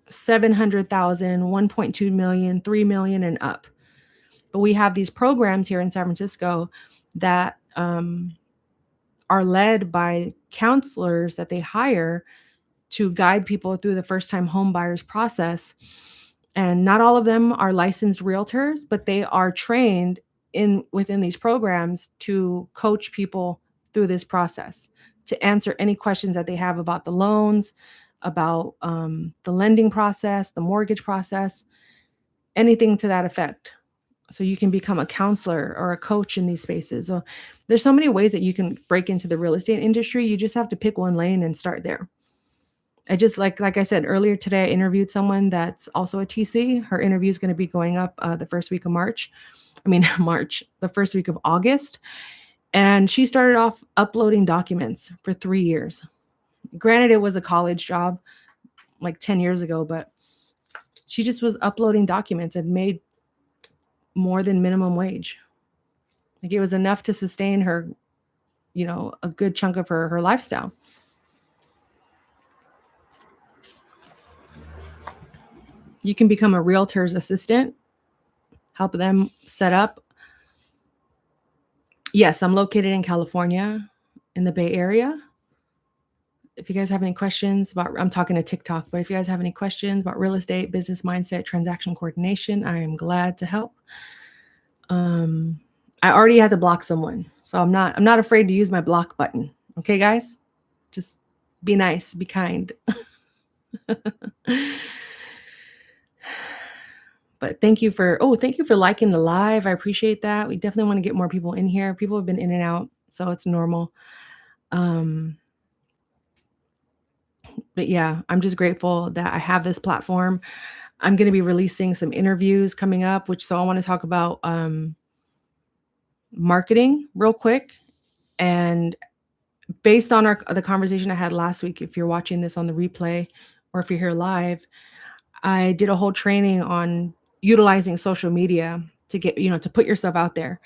700,000, 1.2 million, 3 million and up. But we have these programs here in San Francisco that are led by counselors that they hire to guide people through the first-time home buyers process. And not all of them are licensed realtors, but they are trained within these programs to coach people through this process, to answer any questions that they have about the loans, about the lending process, the mortgage process, anything to that effect. So you can become a counselor or a coach in these spaces. So there's so many ways that you can break into the real estate industry. You just have to pick one lane and start there. I just like I said earlier today, I interviewed someone that's also a TC. Her interview is going to be going up the first week of March. The first week of August. And she started off uploading documents for 3 years. Granted, it was a college job like 10 years ago, but she just was uploading documents and made more than minimum wage. Like it was enough to sustain her, a good chunk of her lifestyle. You can become a realtor's assistant, help them set up. Yes, I'm located in California, in the Bay Area. if you guys have any questions about, I'm talking to TikTok, but if you guys have any questions about real estate, business mindset, transaction coordination, I am glad to help. I already had to block someone, so I'm not afraid to use my block button. Okay, guys, just be nice, be kind. But thank you for liking the live. I appreciate that. We definitely want to get more people in here. People have been in and out, so it's normal. But yeah, I'm just grateful that I have this platform. I'm going to be releasing some interviews coming up, so I want to talk about marketing real quick. And based on the conversation I had last week, if you're watching this on the replay or if you're here live, I did a whole training on utilizing social media to get, to put yourself out there.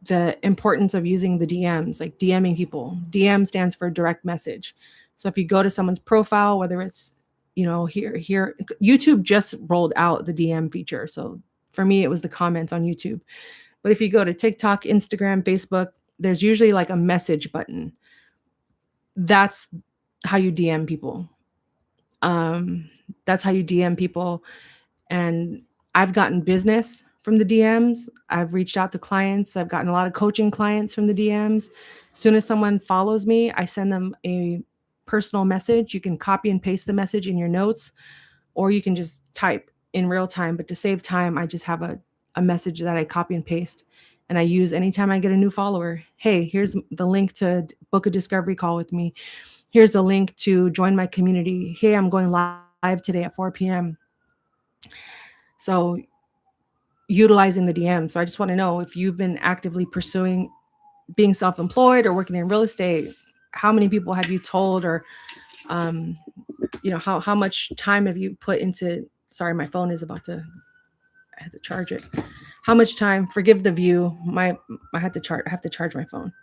The importance of using the DMs, like DMing people. DM stands for direct message. So if you go to someone's profile, whether it's, here, YouTube just rolled out the DM feature. So for me, it was the comments on YouTube. But if you go to TikTok, Instagram, Facebook, there's usually like a message button. That's how you DM people. That's how you DM people. And I've gotten business from the DMs. I've reached out to clients. I've gotten a lot of coaching clients from the DMs. As soon as someone follows me, I send them a personal message. You can copy and paste the message in your notes, or you can just type in real time. But to save time, I just have a message that I copy and paste. And I use anytime I get a new follower. Hey, here's the link to book a discovery call with me. Here's the link to join my community. Hey, I'm going live today at 4 p.m. So utilizing the DM. So I just want to know if you've been actively pursuing being self-employed or working in real estate. How many people have you told, or how much time have you put into? Sorry, my phone is about to. I had to charge it. How much time? Forgive the view. I have to charge my phone.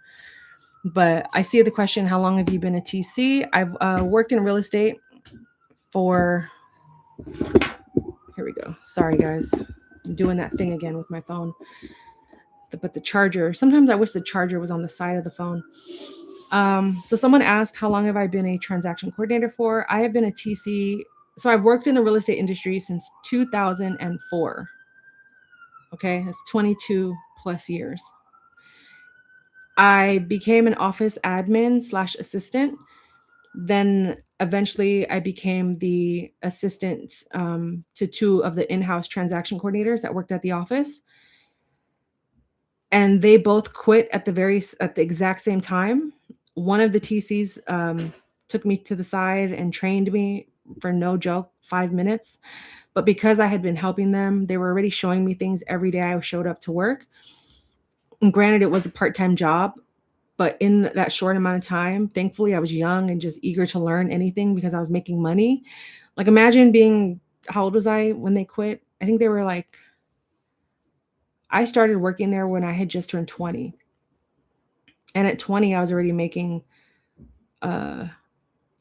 But I see the question: how long have you been a TC? I've worked in real estate for. Here we go. Sorry, guys. I'm doing that thing again with my phone. But the charger, sometimes I wish the charger was on the side of the phone. So someone asked, how long have I been a transaction coordinator for? I have been a TC. So I've worked in the real estate industry since 2004. Okay, that's 22 plus years. I became an office admin / assistant. Then eventually I became the assistant to two of the in-house transaction coordinators that worked at the office. And they both quit at the exact same time. One of the TCs took me to the side and trained me for no joke, 5 minutes. But because I had been helping them, they were already showing me things every day I showed up to work. And granted, it was a part-time job, but in that short amount of time, thankfully, I was young and just eager to learn anything because I was making money. Like, imagine how old was I when they quit? I think they were like, I started working there when I had just turned 20. And at 20, I was already making a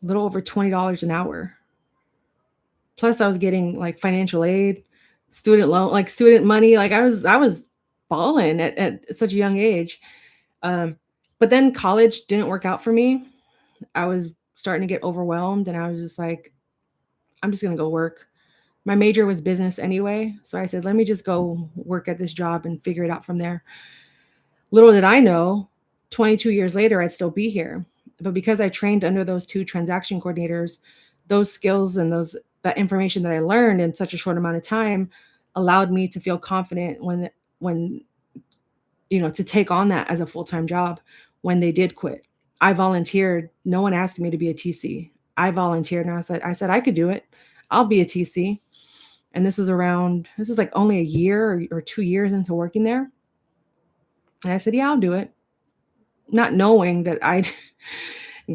little over $20 an hour. Plus I was getting like financial aid, student loan, like student money. Like I was balling at such a young age. But then college didn't work out for me. I was starting to get overwhelmed and I was just like, I'm just going to go work. My major was business anyway. So I said, let me just go work at this job and figure it out from there. Little did I know, 22 years later, I'd still be here. But because I trained under those two transaction coordinators, those skills and that information that I learned in such a short amount of time allowed me to feel confident when to take on that as a full-time job when they did quit. I volunteered. No one asked me to be a TC. I volunteered and I said I could do it. I'll be a TC. And this is like only a year or 2 years into working there. And I said, yeah, I'll do it. Not knowing that I'd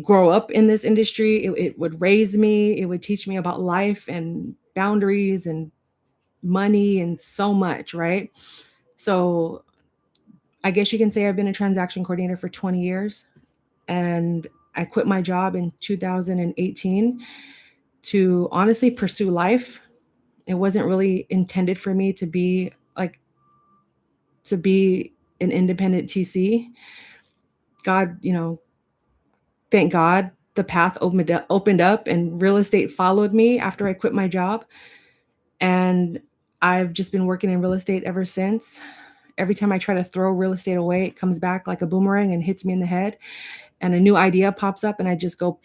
grow up in this industry. It would raise me. It would teach me about life and boundaries and money and so much, right? So I guess you can say I've been a transaction coordinator for 20 years. And I quit my job in 2018 to honestly pursue life. It wasn't really intended for me to be an independent TC. God, thank God the path opened up and real estate followed me after I quit my job. And I've just been working in real estate ever since. Every time I try to throw real estate away, it comes back like a boomerang and hits me in the head. And a new idea pops up, and I just go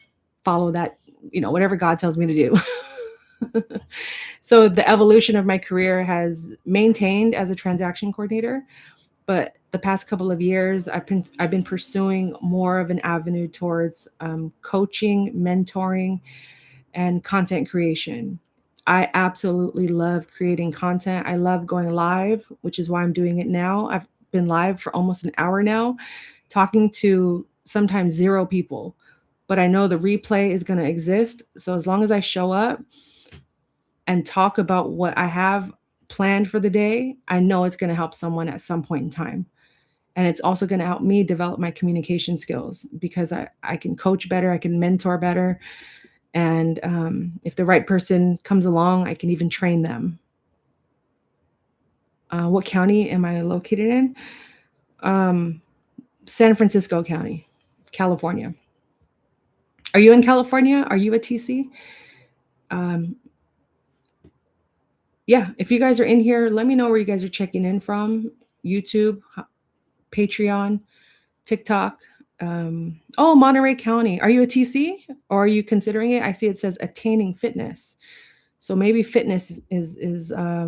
follow that, whatever God tells me to do. So the evolution of my career has maintained as a transaction coordinator, but the past couple of years, I've been pursuing more of an avenue towards coaching, mentoring, and content creation. I absolutely love creating content. I love going live, which is why I'm doing it now. I've been live for almost an hour now, talking to sometimes 0 people, but I know the replay is going to exist. So as long as I show up and talk about what I have planned for the day, I know it's going to help someone at some point in time. And it's also going to help me develop my communication skills because I can coach better, I can mentor better. And if the right person comes along, I can even train them. What county am I located in? San Francisco County, California. Are you in California? Are you a TC? Yeah, if you guys are in here, let me know where you guys are checking in from. YouTube, Patreon, TikTok. Oh, Monterey County. Are you a TC or are you considering it? I see it says attaining fitness. So maybe fitness is I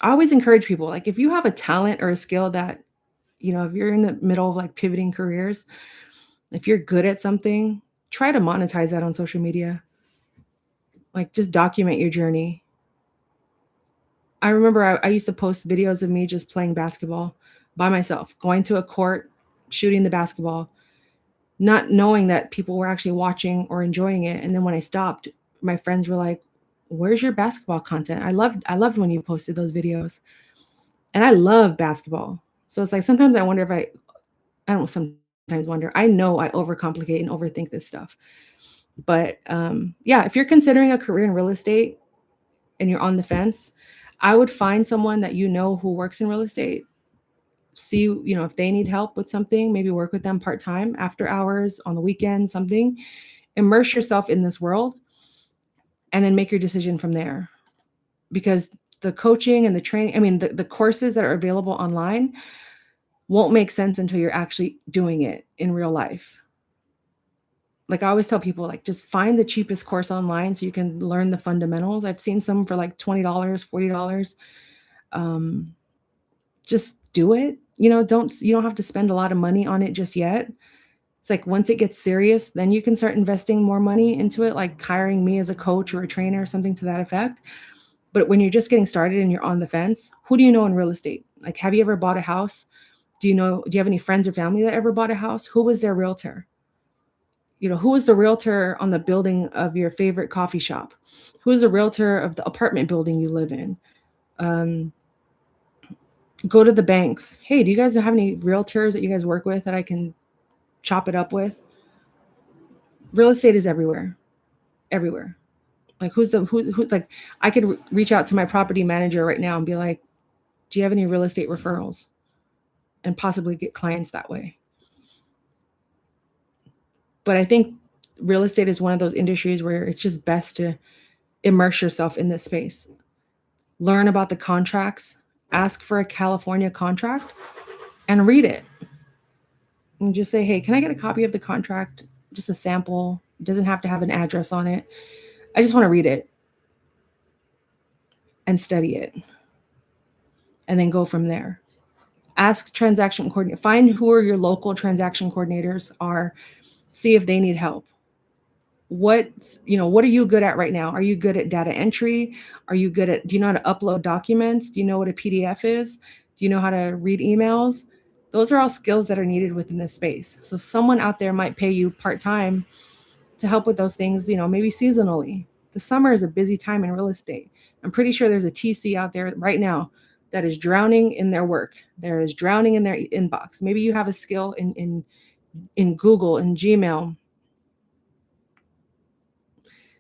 always encourage people, like if you have a talent or a skill that, if you're in the middle of like pivoting careers, if you're good at something, try to monetize that on social media. Like just document your journey. I remember I used to post videos of me just playing basketball by myself, going to a court, shooting the basketball, not knowing that people were actually watching or enjoying it. And then when I stopped, my friends were like, "Where's your basketball content? I loved when you posted those videos." And I love basketball. So it's like sometimes I wonder if I don't sometimes wonder. I know I overcomplicate and overthink this stuff. But yeah, if you're considering a career in real estate and you're on the fence, I would find someone that who works in real estate. See, if they need help with something, maybe work with them part-time, after hours, on the weekend, something. Immerse yourself in this world and then make your decision from there. Because the coaching and the training, I mean, the courses that are available online won't make sense until you're actually doing it in real life. Like I always tell people, like just find the cheapest course online so you can learn the fundamentals. I've seen some for like $20, $40. Just do it. You don't have to spend a lot of money on it just yet. It's like once it gets serious, then you can start investing more money into it, like hiring me as a coach or a trainer or something to that effect. But when you're just getting started and you're on the fence, who do you know in real estate? Like, have you ever bought a house? Do you have any friends or family that ever bought a house? Who was their realtor? Who was the realtor on the building of your favorite coffee shop? Who is the realtor of the apartment building you live in? Go to the banks. Hey, do you guys have any realtors that you guys work with that I can chop it up with? Real estate is everywhere. Everywhere. Like who like I could reach out to my property manager right now and be like, do you have any real estate referrals? And possibly get clients that way. But I think real estate is one of those industries where it's just best to immerse yourself in this space. Learn about the contracts, ask for a California contract and read it. And just say, hey, can I get a copy of the contract? Just a sample. It doesn't have to have an address on it. I just want to read it and study it. And then go from there. Ask transaction coordinator. Find who are your local transaction coordinators are. See if they need help. What are you good at right now? Are you good at data entry? Do you know how to upload documents? Do you know what a PDF is? Do you know how to read emails? Those are all skills that are needed within this space. So someone out there might pay you part-time to help with those things, maybe seasonally. The summer is a busy time in real estate. I'm pretty sure there's a TC out there right now that is drowning in their work. There is drowning in their inbox. Maybe you have a skill in Google and Gmail.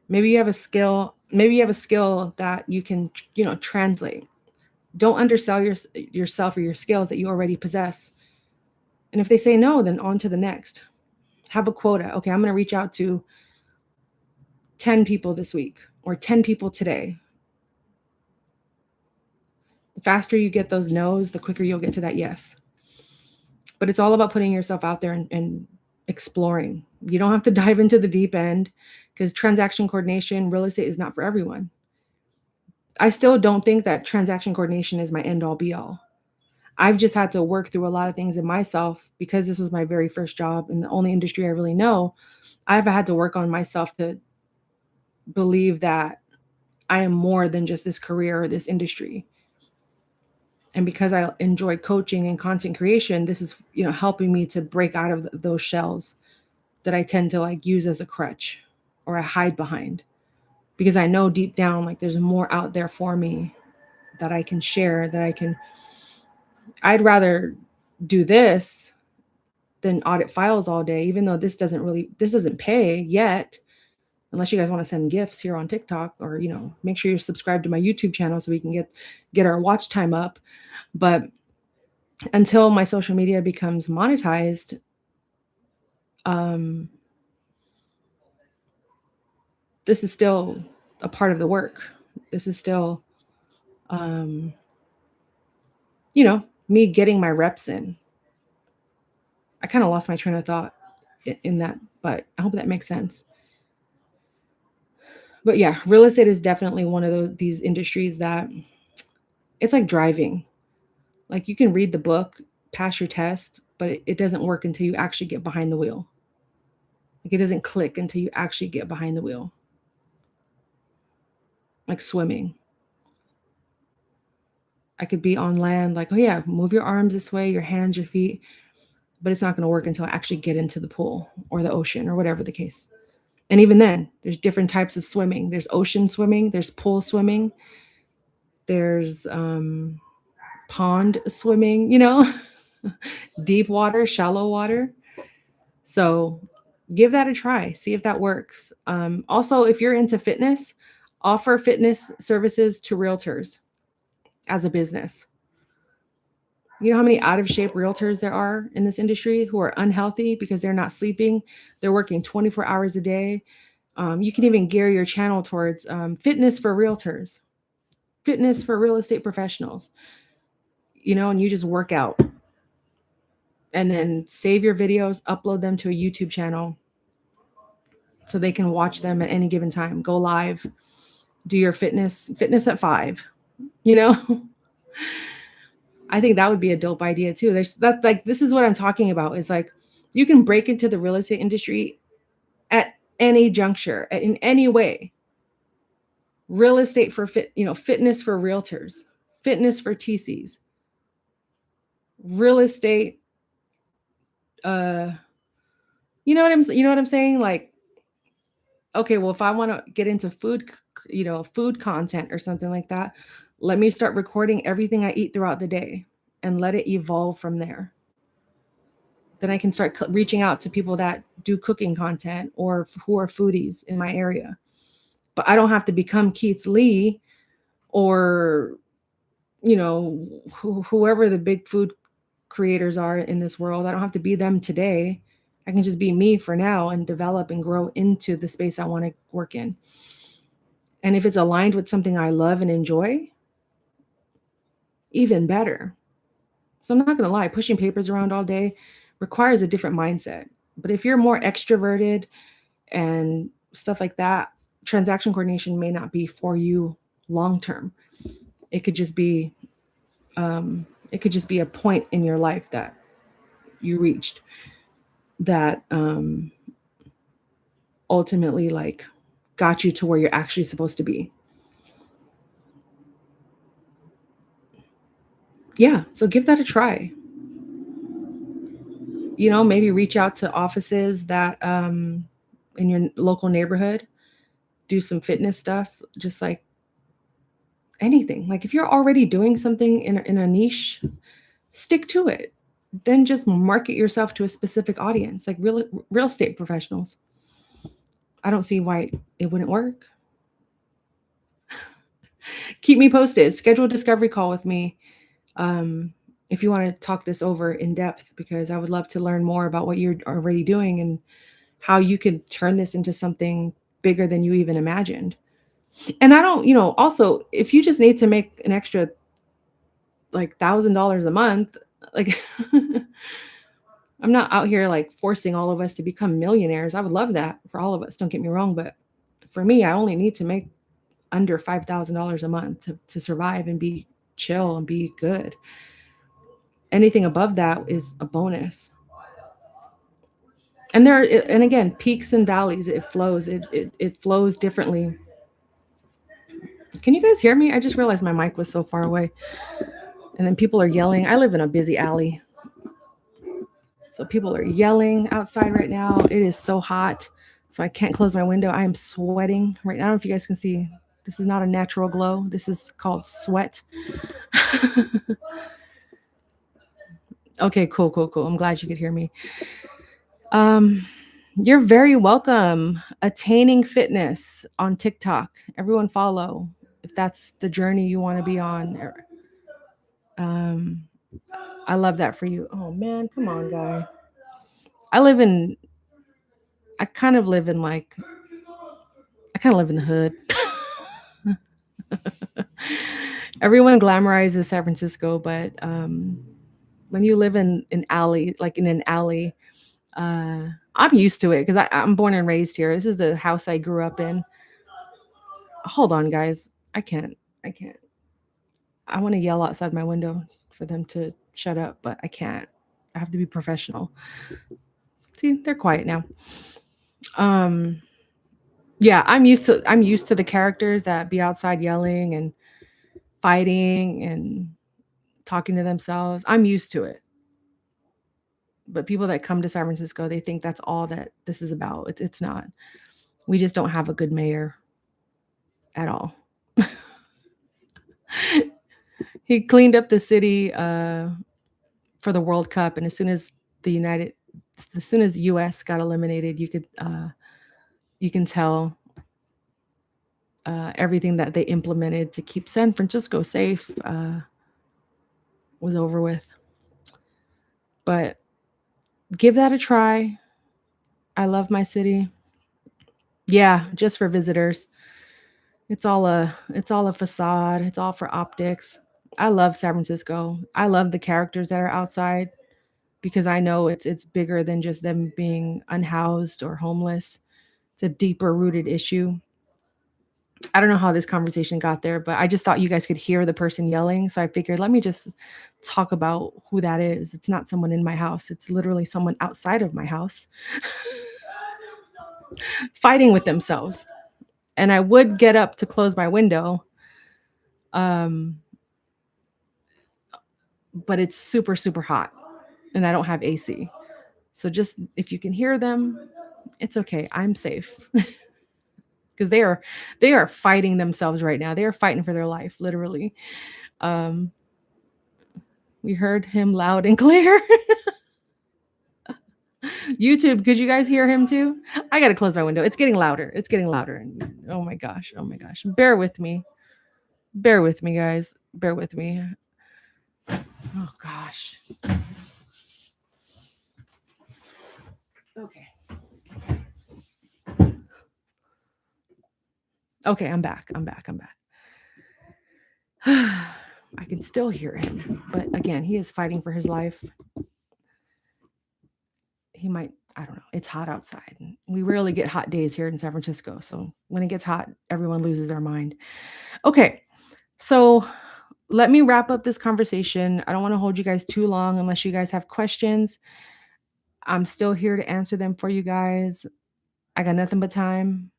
Maybe you have a skill that you can, translate. Don't undersell yourself or your skills that you already possess. And if they say no, then on to the next. Have a quota. Okay, I'm going to reach out to 10 people this week or 10 people today. The faster you get those no's, the quicker you'll get to that yes. But it's all about putting yourself out there and exploring. You don't have to dive into the deep end, because transaction coordination, real estate is not for everyone. I still don't think that transaction coordination is my end all be all. I've just had to work through a lot of things in myself, because this was my very first job and the only industry I really know. I've had to work on myself to believe that I am more than just this career or this industry. And because I enjoy coaching and content creation, this is, helping me to break out of those shells that I tend to like use as a crutch or I hide behind, because I know deep down, like, there's more out there for me that I can share, I'd rather do this than audit files all day, even though this doesn't pay yet, unless you guys want to send gifts here on TikTok, or, make sure you're subscribed to my YouTube channel so we can get our watch time up. But until my social media becomes monetized, this is still a part of the work. This is still, me getting my reps in. I kind of lost my train of thought in that, but I hope that makes sense. But yeah, real estate is definitely one of these industries that it's like driving. Like, you can read the book, pass your test, but it doesn't work until you actually get behind the wheel. Like, it doesn't click until you actually get behind the wheel. Like swimming. I could be on land, like, oh yeah, move your arms this way, your hands, your feet, but it's not going to work until I actually get into the pool or the ocean or whatever the case. And even then, there's different types of swimming. There's ocean swimming, there's pool swimming, there's pond swimming, deep water, shallow water. So give that a try, see if that works. Also, if you're into fitness, offer fitness services to realtors as a business. You know how many out of shape realtors there are in this industry who are unhealthy because they're not sleeping, they're working 24 hours a day. You can even gear your channel towards fitness for realtors, fitness for real estate professionals, and you just work out and then save your videos, upload them to a YouTube channel so they can watch them at any given time. Go live, do your fitness at 5, I think that would be a dope idea too. This is what I'm talking about, is like, you can break into the real estate industry at any juncture, in any way. Real estate for fitness for realtors, fitness for TCs, real estate. You know what I'm saying? Like, okay, well, if I want to get into food, food content or something like that, let me start recording everything I eat throughout the day and let it evolve from there. Then I can start reaching out to people that do cooking content or who are foodies in my area. But I don't have to become Keith Lee or, whoever the big food creators are in this world. I don't have to be them today. I can just be me for now and develop and grow into the space I want to work in. And if it's aligned with something I love and enjoy, even better. So I'm not going to lie, pushing papers around all day requires a different mindset. But if you're more extroverted and stuff like that, transaction coordination may not be for you long term. It could just be a point in your life that you reached that ultimately like got you to where you're actually supposed to be. Yeah, so give that a try. Maybe reach out to offices that in your local neighborhood, do some fitness stuff, just like anything. Like, if you're already doing something in a niche, stick to it. Then just market yourself to a specific audience, like real estate professionals. I don't see why it wouldn't work. Keep me posted. Schedule a discovery call with me. if you want to talk this over in depth, because I would love to learn more about what you're already doing and how you could turn this into something bigger than you even imagined. And I don't, also, if you just need to make an extra like $1,000 a month, like I'm not out here like forcing all of us to become millionaires. I would love that for all of us. Don't get me wrong, but for me, I only need to make under $5,000 a month to survive and be chill and be good. Anything above that is a bonus. And and again, peaks and valleys, it flows. It flows differently. Can you guys hear me? I just realized my mic was so far away. And then people are yelling. I live in a busy alley. So people are yelling outside right now. It is so hot. So I can't close my window. I am sweating right now. I don't know if you guys can see. This is not a natural glow. This is called sweat. Okay, cool. I'm glad you could hear me. You're very welcome. Attaining Fitness on TikTok. Everyone follow if that's the journey you want to be on. I love that for you. Oh man, come on, guy. I kind of live in the hood. Everyone glamorizes San Francisco, but when you live in an alley, I'm used to it because I'm born and raised here. This is the house I grew up in. Hold on, guys. I can't. I want to yell outside my window for them to shut up, but I can't. I have to be professional. See, they're quiet now. Yeah, I'm used to the characters that be outside yelling and fighting and talking to themselves. I'm used to it. But people that come to San Francisco, they think that's all that this is about. It's not. We just don't have a good mayor at all. He cleaned up the city for the World Cup, and as soon as US got eliminated, you can tell everything that they implemented to keep San Francisco safe was over with. But give that a try. I love my city. Yeah, just for visitors. It's all a facade. It's all for optics. I love San Francisco. I love the characters that are outside because I know it's bigger than just them being unhoused or homeless. It's a deeper rooted issue. I don't know how this conversation got there, but I just thought you guys could hear the person yelling. So I figured, let me just talk about who that is. It's not someone in my house. It's literally someone outside of my house fighting with themselves. And I would get up to close my window. But it's super, super hot and I don't have AC. So just if you can hear them, it's okay. I'm safe. Because they are fighting themselves right now. They are fighting for their life, literally. We heard him loud and clear. YouTube, could you guys hear him too? I gotta close my window. It's getting louder. Oh my gosh. Bear with me, guys. Bear with me. Oh gosh. Okay, I'm back. I can still hear him, but again, he is fighting for his life. He might, I don't know. It's hot outside. We rarely get hot days here in San Francisco. So when it gets hot, everyone loses their mind. Okay. So let me wrap up this conversation. I don't want to hold you guys too long unless you guys have questions. I'm still here to answer them for you guys. I got nothing but time.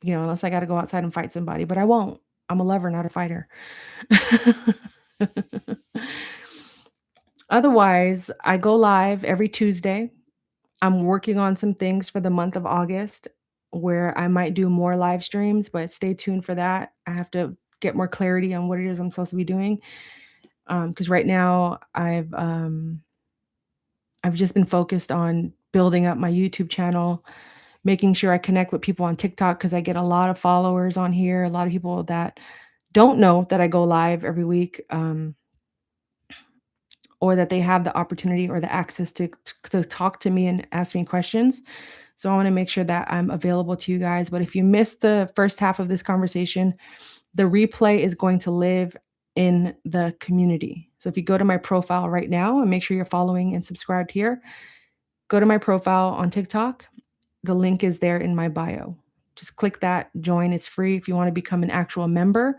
Unless I got to go outside and fight somebody, but I won't. I'm a lover, not a fighter. Otherwise, I go live every Tuesday. I'm working on some things for the month of August where I might do more live streams, but stay tuned for that. I have to get more clarity on what it is I'm supposed to be doing. Because right now I've just been focused on building up my YouTube channel, making sure I connect with people on TikTok because I get a lot of followers on here, a lot of people that don't know that I go live every week. or that they have the opportunity or the access to talk to me and ask me questions. So I wanna make sure that I'm available to you guys, but if you missed the first half of this conversation, the replay is going to live in the community. So if you go to my profile right now and make sure you're following and subscribed here, go to my profile on TikTok. The link is there in my bio. Just click that, join. It's free. If you want to become an actual member,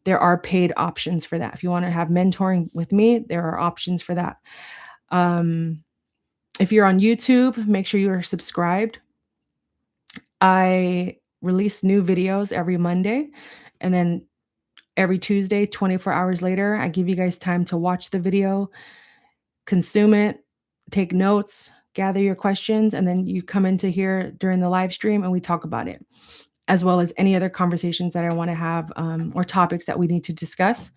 there are paid options for that. If you want to have mentoring with me, there are options for that. Um, if you're on YouTube, make sure you're subscribed. I release new videos every Monday, and then every Tuesday, 24 hours later, I give you guys time to watch the video, consume it, take notes, gather your questions, and then you come into here during the live stream and we talk about it, as well as any other conversations that I want to have, or topics that we need to discuss.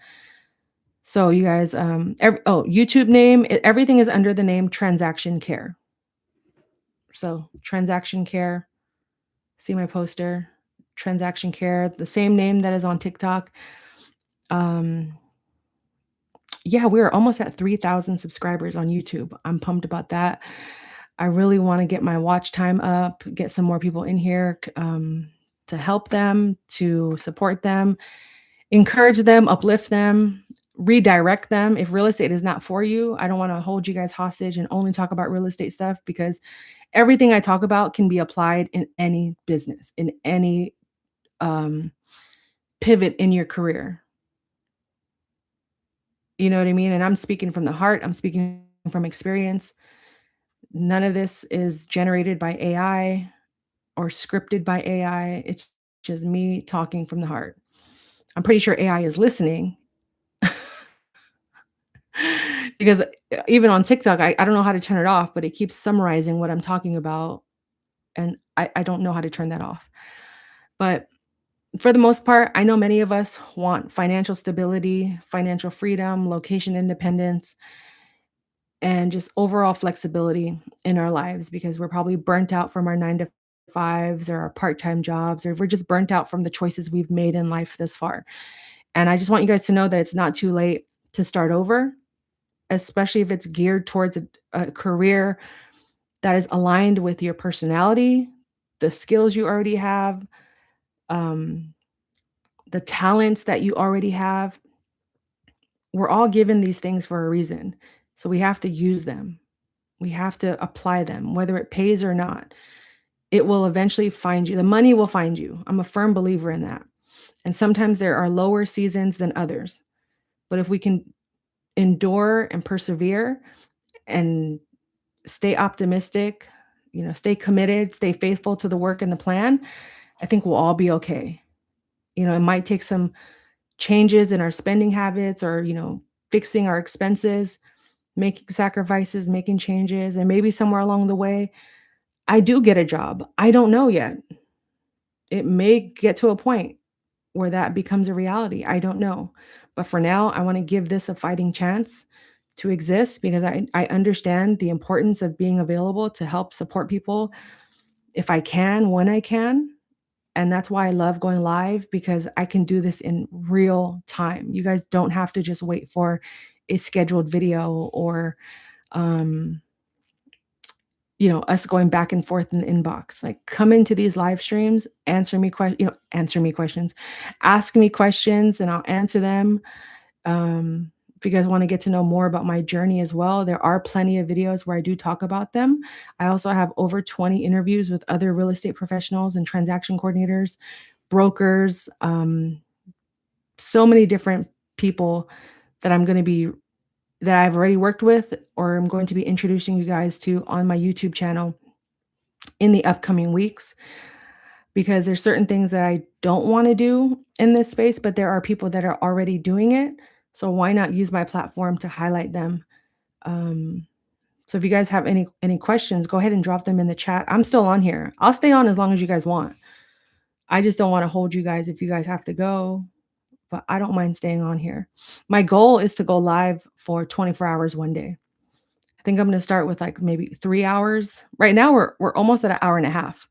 So you guys, YouTube name, everything is under the name Transaction Care. So Transaction Care, see my poster, Transaction Care, the same name that is on TikTok. Yeah, we're almost at 3,000 subscribers on YouTube. I'm pumped about that. I really want to get my watch time up, get some more people in here, to help them, to support them, encourage them, uplift them, redirect them. If real estate is not for you, I don't want to hold you guys hostage and only talk about real estate stuff, because everything I talk about can be applied in any business, in any pivot in your career. You know what I mean? And I'm speaking from the heart. I'm speaking from experience. None of this is generated by AI or scripted by AI. It's just me talking from the heart. I'm pretty sure AI is listening because even on TikTok, I don't know how to turn it off, but it keeps summarizing what I'm talking about. And I don't know how to turn that off. But for the most part, I know many of us want financial stability, financial freedom, location independence, and just overall flexibility in our lives, because we're probably burnt out from our 9 to 5s or our part-time jobs, or we're just burnt out from the choices we've made in life this far. And I just want you guys to know that it's not too late to start over, especially if it's geared towards a career that is aligned with your personality, the skills you already have, um, the talents that you already have. We're all given these things for a reason. So we have to use them. We have to apply them, whether it pays or not. It will eventually find you. The money will find you. I'm a firm believer in that. And sometimes there are lower seasons than others. But if we can endure and persevere and stay optimistic, stay committed, stay faithful to the work and the plan, I think we'll all be okay. It might take some changes in our spending habits, or, fixing our expenses, making sacrifices, making changes, and maybe somewhere along the way, I do get a job. I don't know yet. It may get to a point where that becomes a reality. I don't know. But for now, I want to give this a fighting chance to exist, because I understand the importance of being available to help support people if I can, when I can. And that's why I love going live, because I can do this in real time. You guys don't have to just wait for a scheduled video, or us going back and forth in the inbox. Like, come into these live streams, answer me questions, ask me questions, and I'll answer them. If you guys want to get to know more about my journey as well, there are plenty of videos where I do talk about them. I also have over 20 interviews with other real estate professionals and transaction coordinators, brokers, so many different people that I've already worked with, or I'm going to be introducing you guys to on my YouTube channel in the upcoming weeks, because there's certain things that I don't want to do in this space, but there are people that are already doing it. So why not use my platform to highlight them? So if you guys have any questions, go ahead and drop them in the chat. I'm still on here. I'll stay on as long as you guys want. I just don't want to hold you guys if you guys have to go, but I don't mind staying on here. My goal is to go live for 24 hours one day. I think I'm going to start with like maybe 3 hours. Right now we're almost at an hour and a half.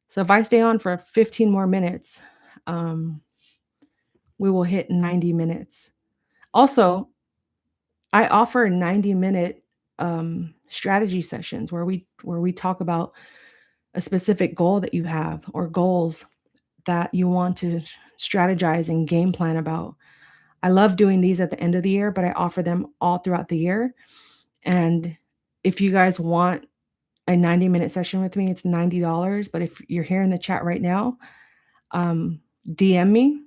So if I stay on for 15 more minutes, we will hit 90 minutes. Also, I offer 90-minute strategy sessions where we talk about a specific goal that you have or goals that you want to strategize and game plan about. I love doing these at the end of the year, but I offer them all throughout the year. And if you guys want a 90-minute session with me, it's $90. But if you're here in the chat right now, DM me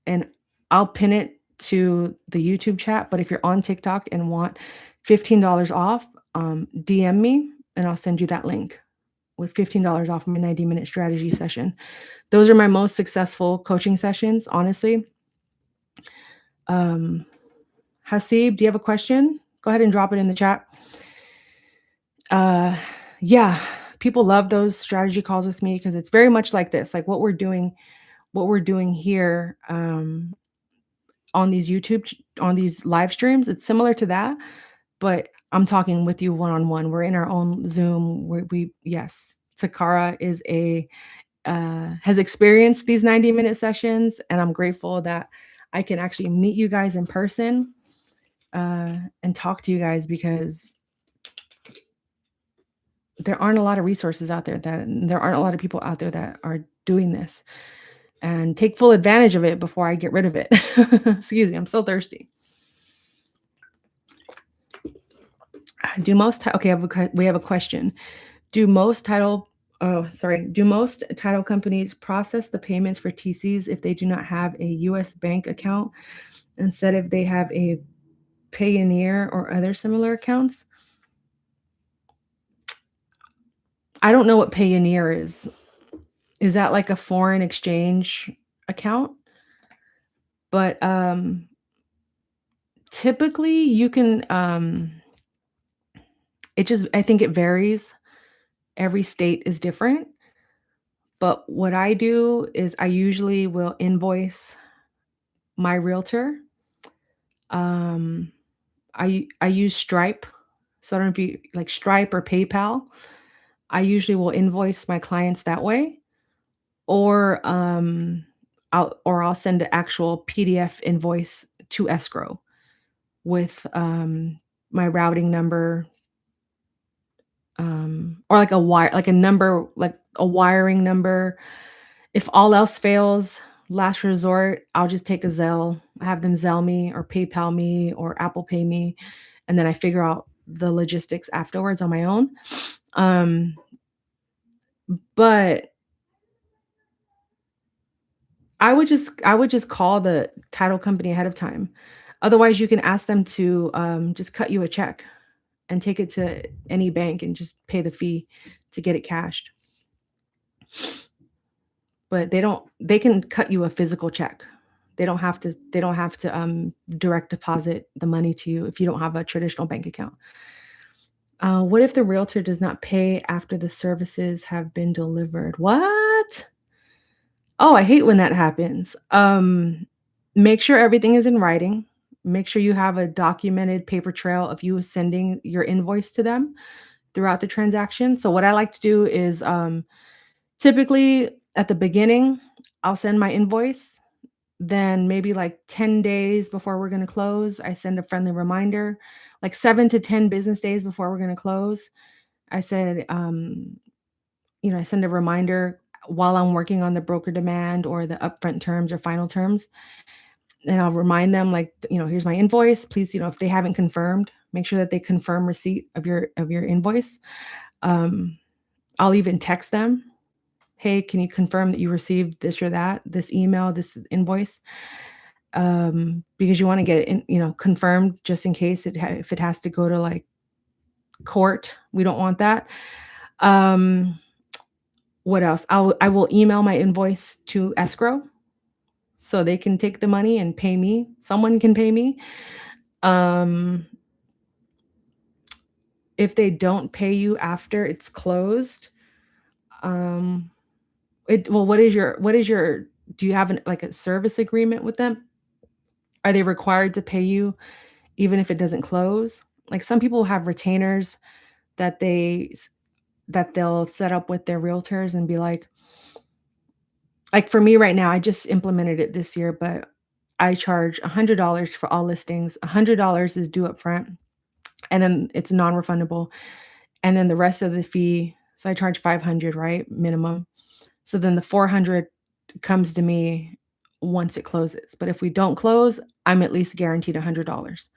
and I'll pin it to the YouTube chat. But if you're on TikTok and want $15 off, DM me and I'll send you that link with $15 off my 90-minute strategy session. Those are my most successful coaching sessions, honestly. Hasib, do you have a question? Go ahead and drop it in the chat. Yeah, people love those strategy calls with me because it's very much like this, like what we're doing here on these live streams. It's similar to that, but I'm talking with you one-on-one. We're in our own Zoom. Yes, Takara has experienced these 90-minute sessions, and I'm grateful that I can actually meet you guys in person and talk to you guys, because there aren't a lot of resources out there, there aren't a lot of people out there that are doing this, and take full advantage of it before I get rid of it. Excuse me, I'm so thirsty. We have a question. Do most title companies process the payments for TCs if they do not have a US bank account, instead if they have a Payoneer or other similar accounts? I don't know what Payoneer is. Is that like a foreign exchange account? But typically you can I think it varies. Every state is different. But what I do is I usually will invoice my realtor. I use Stripe. So I don't know if you like Stripe or PayPal. I usually will invoice my clients that way, or I'll send an actual PDF invoice to escrow with my routing number, or like a wiring number. If all else fails, last resort, I'll just take a Zelle, have them Zelle me or PayPal me or Apple Pay me, and then I figure out the logistics afterwards on my own. But I would just call the title company ahead of time. Otherwise, you can ask them to just cut you a check and take it to any bank and just pay the fee to get it cashed. But they can cut you a physical check. They don't have to direct deposit the money to you if you don't have a traditional bank account. What if the realtor does not pay after the services have been delivered? What? Oh, I hate when that happens. Make sure everything is in writing. Make sure you have a documented paper trail of you sending your invoice to them throughout the transaction. So what I like to do is typically at the beginning, I'll send my invoice. Then maybe like 10 days before we're going to close, I send a friendly reminder. Like 7 to 10 business days before we're going to close, I said, I send a reminder while I'm working on the broker demand or the upfront terms or final terms. And I'll remind them, like, here's my invoice. Please, if they haven't confirmed, make sure that they confirm receipt of your invoice. I'll even text them, hey, can you confirm that you received this or that, this email, this invoice? Because you want to get it confirmed, just in case if it has to go to like court. We don't want that. What else? I will email my invoice to escrow so they can take the money and pay me. Someone can pay me. If they don't pay you after it's closed, what is your do you have a service agreement with them? Are they required to pay you even if it doesn't close? Like, some people have retainers that they'll set up with their realtors and be like for me right now, I just implemented it this year, but I charge $100 for all listings. $100 is due up front, and then it's non-refundable. And then the rest of the fee, so I charge 500, right? Minimum. So then the 400 comes to me once it closes. But if we don't close, I'm at least guaranteed $100.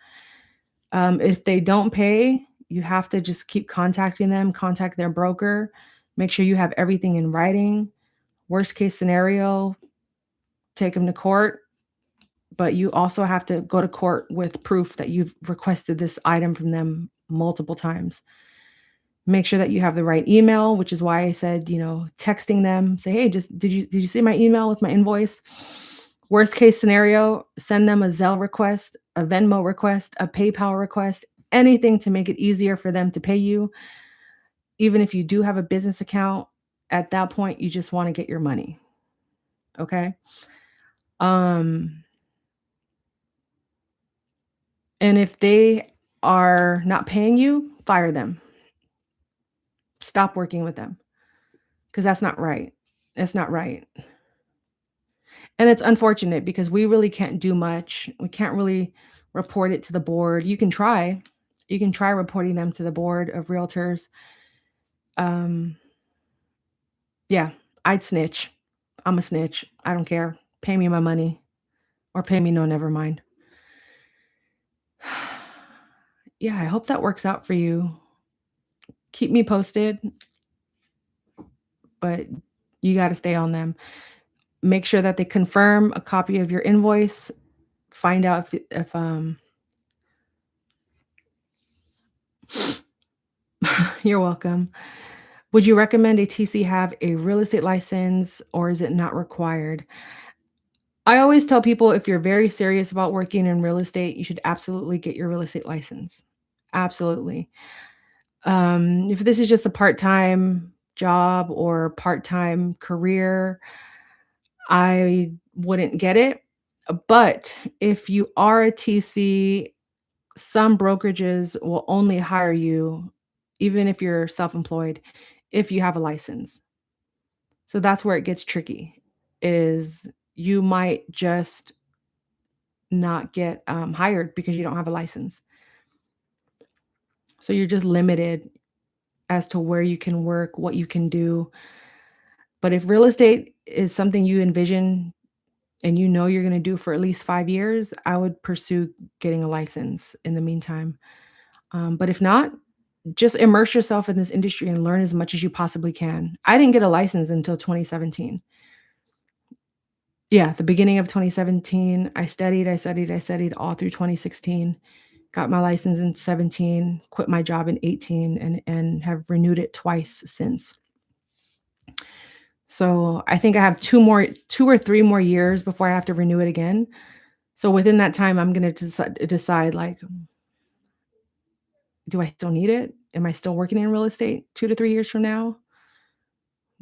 If they don't pay, you have to just keep contacting them, contact their broker, make sure you have everything in writing. Worst case scenario, take them to court, but you also have to go to court with proof that you've requested this item from them multiple times. Make sure that you have the right email, which is why I said, texting them, say, "Hey, just did you see my email with my invoice?" Worst case scenario, send them a Zelle request, a Venmo request, a PayPal request, anything to make it easier for them to pay you. Even if you do have a business account, at that point, you just want to get your money. Okay? Um, and if they are not paying you, fire them. Stop working with them because that's not right. It's not right. And it's unfortunate because we really can't do much. We can't really report it to the board. You can try. You can try reporting them to the board of realtors. Um, yeah, I'd snitch. I'm a snitch. I don't care. Pay me my money or pay me no, never mind. Yeah, I hope that works out for you. Keep me posted, but you got to stay on them. Make sure that they confirm a copy of your invoice. Find out if you're welcome. Would you recommend a TC have a real estate license or is it not required? I always tell people if you're very serious about working in real estate, you should absolutely get your real estate license. Absolutely. If this is just a part-time job or part-time career, I wouldn't get it. But if you are a TC, some brokerages will only hire you, even if you're self-employed, if you have a license. So that's where it gets tricky, is you might just not get, hired because you don't have a license. So you're just limited as to where you can work, what you can do. But if real estate is something you envision and you know you're gonna do for at least 5 years, I would pursue getting a license in the meantime. But if not, just immerse yourself in this industry and learn as much as you possibly can. I didn't get a license until 2017. Yeah, the beginning of 2017, I studied all through 2016, got my license in 17, quit my job in 18, and have renewed it twice since. So, I think I have 2 or 3 more years before I have to renew it again. So, within that time, I'm gonna decide, like, do I still need it? Am I still working in real estate 2 to 3 years from now?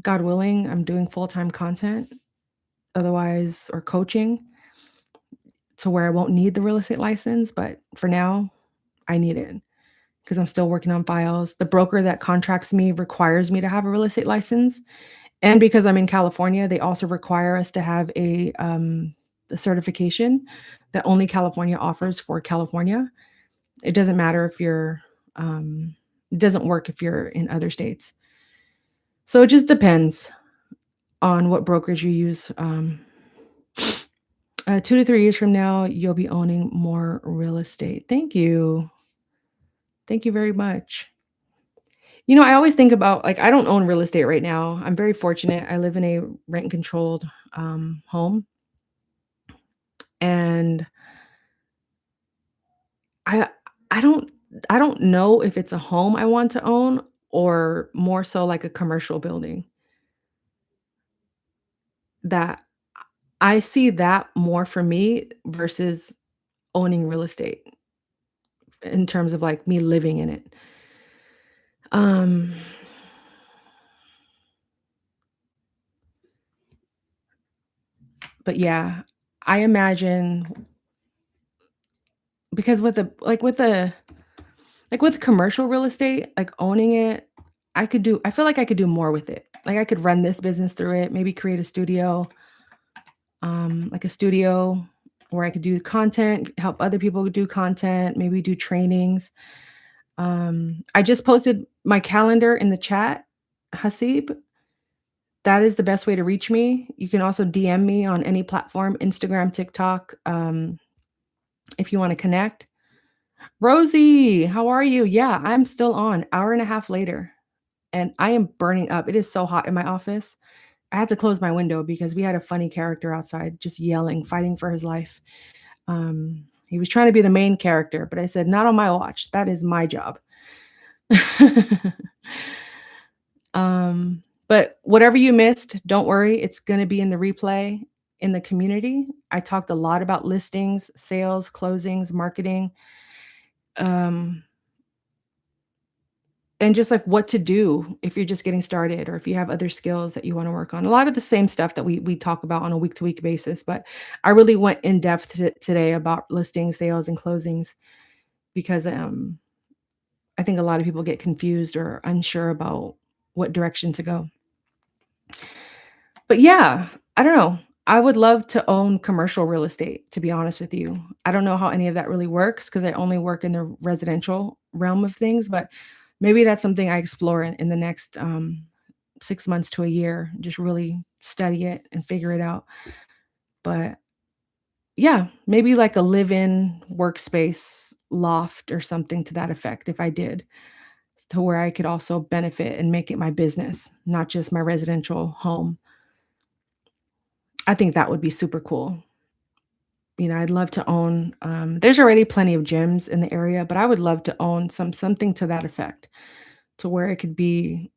God willing, I'm doing full-time content, otherwise or coaching to where I won't need the real estate license, but for now, I need it because 'cause I'm still working on files. The broker that contracts me requires me to have a real estate license, and because I'm in California, they also require us to have a certification that only California offers for California. It doesn't matter if it doesn't work if you're in other states. So it just depends on what brokerage you use. 2 to 3 years from now, you'll be owning more real estate. Thank you. Thank you very much. I always think about, like, I don't own real estate right now. I'm very fortunate. I live in a rent-controlled, home, and I I don't I don't know if it's a home I want to own or more so like a commercial building. That I see that more for me versus owning real estate in terms of, like, me living in it. Um, but yeah, I imagine because with commercial real estate, like, owning it, I feel like I could do more with it. Like, I could run this business through it, maybe create a studio, like a studio, where I could do content, help other people do content, maybe do trainings. I just posted my calendar in the chat, Hasib. That is the best way to reach me. You can also DM me on any platform, Instagram, TikTok, if you want to connect. Rosie, how are you? Yeah, I'm still on, hour and a half later, and I am burning up. It is so hot in my office. I had to close my window because we had a funny character outside just yelling, fighting for his life. He was trying to be the main character, but I said, "Not on my watch. That is my job." But whatever you missed, don't worry, it's gonna be in the replay in the community. I talked a lot about listings, sales, closings, marketing, um, and just, like, what to do if you're just getting started or if you have other skills that you wanna work on. A lot of the same stuff that we talk about on a week-to-week basis, but I really went in depth today about listings, sales, and closings because, I think a lot of people get confused or unsure about what direction to go. But yeah, I don't know. I would love to own commercial real estate, to be honest with you. I don't know how any of that really works because I only work in the residential realm of things, but maybe that's something I explore in the next 6 months to a year, just really study it and figure it out. But yeah, maybe like a live in workspace loft or something to that effect if I did, to where I could also benefit and make it my business, not just my residential home. I think that would be super cool. I'd love to own, there's already plenty of gyms in the area, but I would love to own something to that effect, to where it could be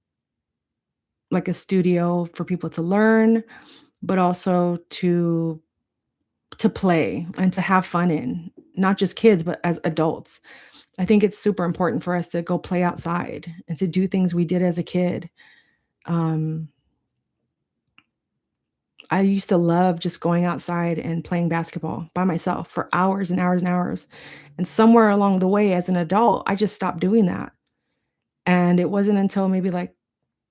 like a studio for people to learn, but also to play and to have fun in, not just kids, but as adults. I think it's super important for us to go play outside and to do things we did as a kid. Um, I used to love just going outside and playing basketball by myself for hours and hours and hours. And somewhere along the way as an adult, I just stopped doing that. And it wasn't until maybe like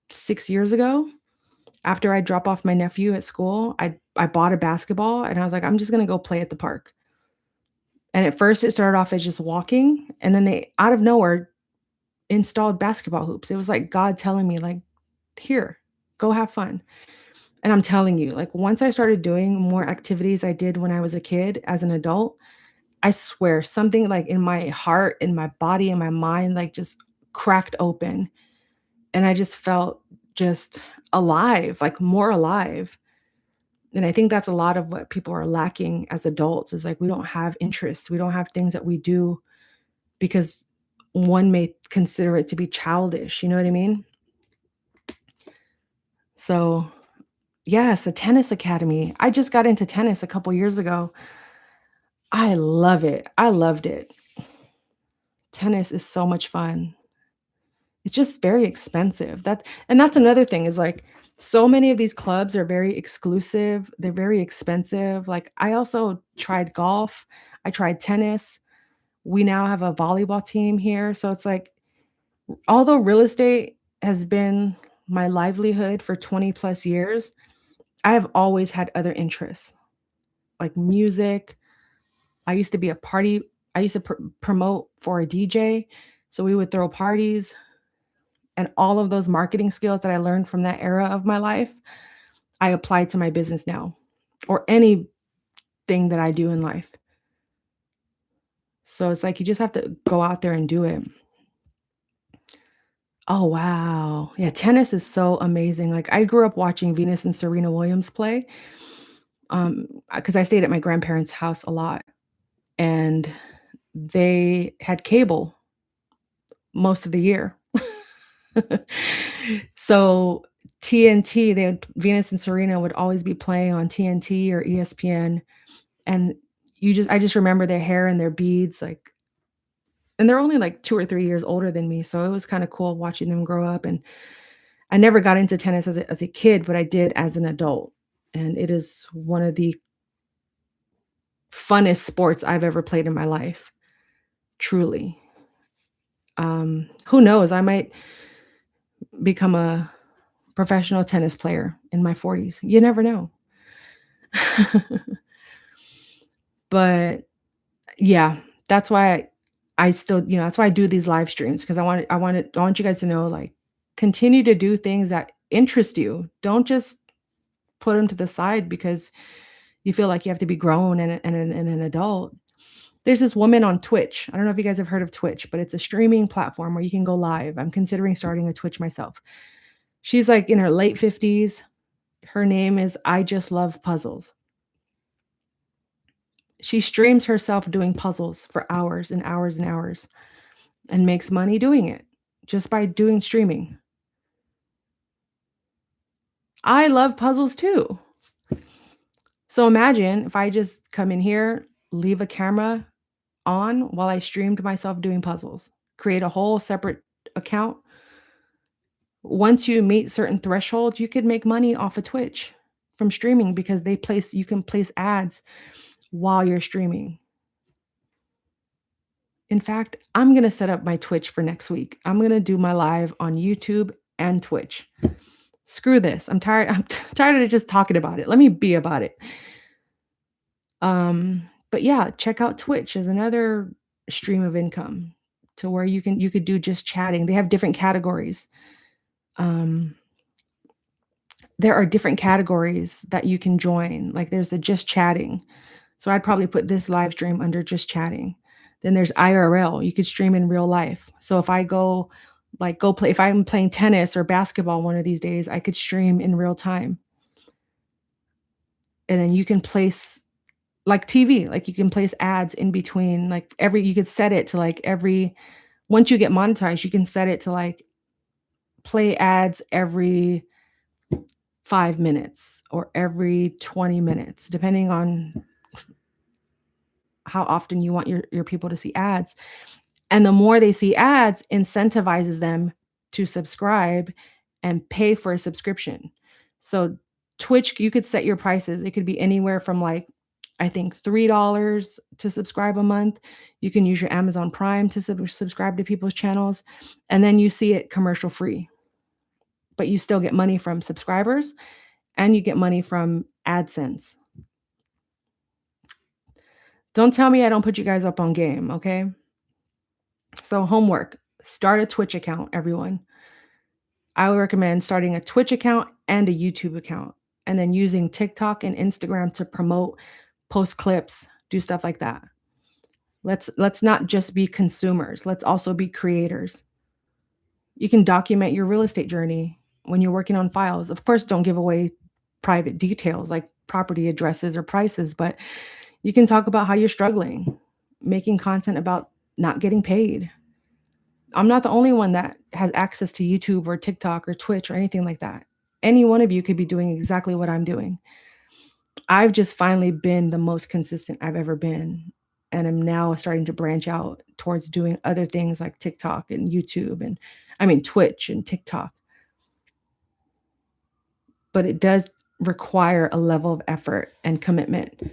6 years ago, after I drop off my nephew at school, I bought a basketball and I was like, "I'm just gonna go play at the park." And at first it started off as just walking, and then they out of nowhere installed basketball hoops. It was like God telling me like, "Here, go have fun." And I'm telling you, like, once I started doing more activities I did when I was a kid as an adult, I swear something, like, in my heart, in my body, in my mind, like, just cracked open, and I just felt just alive, like, more alive, and I think that's a lot of what people are lacking as adults is, like, we don't have interests, we don't have things that we do because one may consider it to be childish, you know what I mean? So, yes, a tennis academy. I just got into tennis a couple years ago. I love it. I loved it. Tennis is so much fun. It's just very expensive. That's another thing is, like, so many of these clubs are very exclusive, they're very expensive. Like, I also tried golf, I tried tennis. We now have a volleyball team here, so it's like, although real estate has been my livelihood for 20 plus years, I have always had other interests, like music. I used to be a party I used to promote for a DJ, so we would throw parties, and all of those marketing skills that I learned from that era of my life, I apply to my business now, or anything that I do in life. So it's like you just have to go out there and do it. Oh, wow. Yeah, tennis is so amazing. Like, I grew up watching Venus and Serena Williams play, because I stayed at my grandparents' house a lot, and they had cable most of the year. So, TNT, Venus and Serena would always be playing on TNT or ESPN, and I just remember their hair and their beads, like, and they're only, like, 2 or 3 years older than me, so it was kinda cool watching them grow up, and I never got into tennis as a kid, but I did as an adult, and it is one of the funnest sports I've ever played in my life, truly. Who knows? I might become a professional tennis player in my 40s. You never know. But yeah, that's why I still, that's why I do these live streams, because I want you guys to know, like, continue to do things that interest you. Don't just put them to the side because you feel like you have to be grown and an adult. There's this woman on Twitch. I don't know if you guys have heard of Twitch, but it's a streaming platform where you can go live. I'm considering starting a Twitch myself. She's like in her late 50s. Her name is I Just Love Puzzles. She streams herself doing puzzles for hours and hours and hours and makes money doing it just by doing streaming. I love puzzles too. So imagine if I just come in here, leave a camera on while I streamed myself doing puzzles, create a whole separate account. Once you meet certain thresholds, you could make money off of Twitch from streaming, because you can place ads while you're streaming. In fact, I'm going to set up my Twitch for next week. I'm going to do my live on YouTube and Twitch. Screw this. I'm tired. I'm tired of just talking about it. Let me be about it. But yeah, check out Twitch as another stream of income, to where you could do just chatting. They have different categories. There are different categories that you can join. Like, there's the just chatting. So I'd probably put this live stream under just chatting. Then there's IRL. You could stream in real life. So if I go play, if I'm playing tennis or basketball one of these days, I could stream in real time. And then you can place, like TV, like you can place ads in between, like you could set it to like once you get monetized, you can set it to like play ads every 5 minutes or every 20 minutes, depending on how often you want your people to see ads. And the more they see ads, incentivizes them to subscribe and pay for a subscription. So Twitch, you could set your prices. It could be anywhere from, like, I think $3 to subscribe a month. You can use your Amazon Prime to subscribe to people's channels, and then you see it commercial free. But you still get money from subscribers, and you get money from AdSense. Don't tell me I don't put you guys up on game, okay? So homework, start a Twitch account, everyone. I would recommend starting a Twitch account and a YouTube account, and then using TikTok and Instagram to promote, post clips, do stuff like that. Let's not just be consumers. Let's also be creators. You can document your real estate journey when you're working on files. Of course, don't give away private details like property addresses or prices, but you can talk about how you're struggling, making content about not getting paid. I'm not the only one that has access to YouTube or TikTok or Twitch or anything like that. Any one of you could be doing exactly what I'm doing. I've just finally been the most consistent I've ever been. And I'm now starting to branch out towards doing other things like TikTok and YouTube Twitch and TikTok. But it does require a level of effort and commitment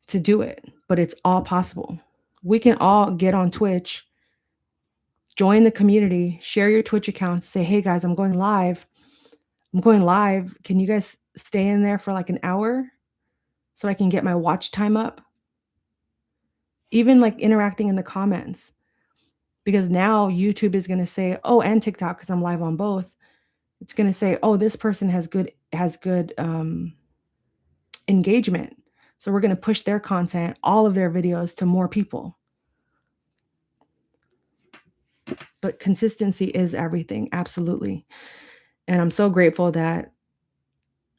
to do it. But it's all possible. We can all get on Twitch, join the community, share your Twitch accounts, say, hey guys, I'm going live. Can you guys stay in there for like an hour so I can get my watch time up? Even like interacting in the comments, because now YouTube is going to say, oh, and TikTok, because I'm live on both. It's going to say, oh, this person has good engagement. So we're going to push their content, all of their videos, to more people. But consistency is everything. Absolutely. And I'm so grateful that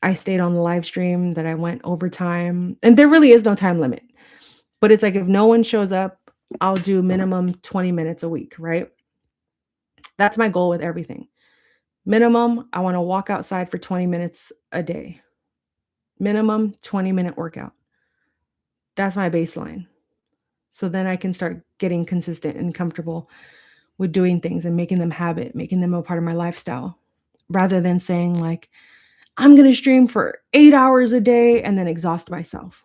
I stayed on the live stream, that I went over time. And there really is no time limit. But it's like, if no one shows up, I'll do minimum 20 minutes a week, right? That's my goal with everything. Minimum, I want to walk outside for 20 minutes a day. Minimum 20-minute workout. That's my baseline. So then I can start getting consistent and comfortable with doing things and making them habit, making them a part of my lifestyle, rather than saying like, I'm going to stream for 8 hours a day and then exhaust myself.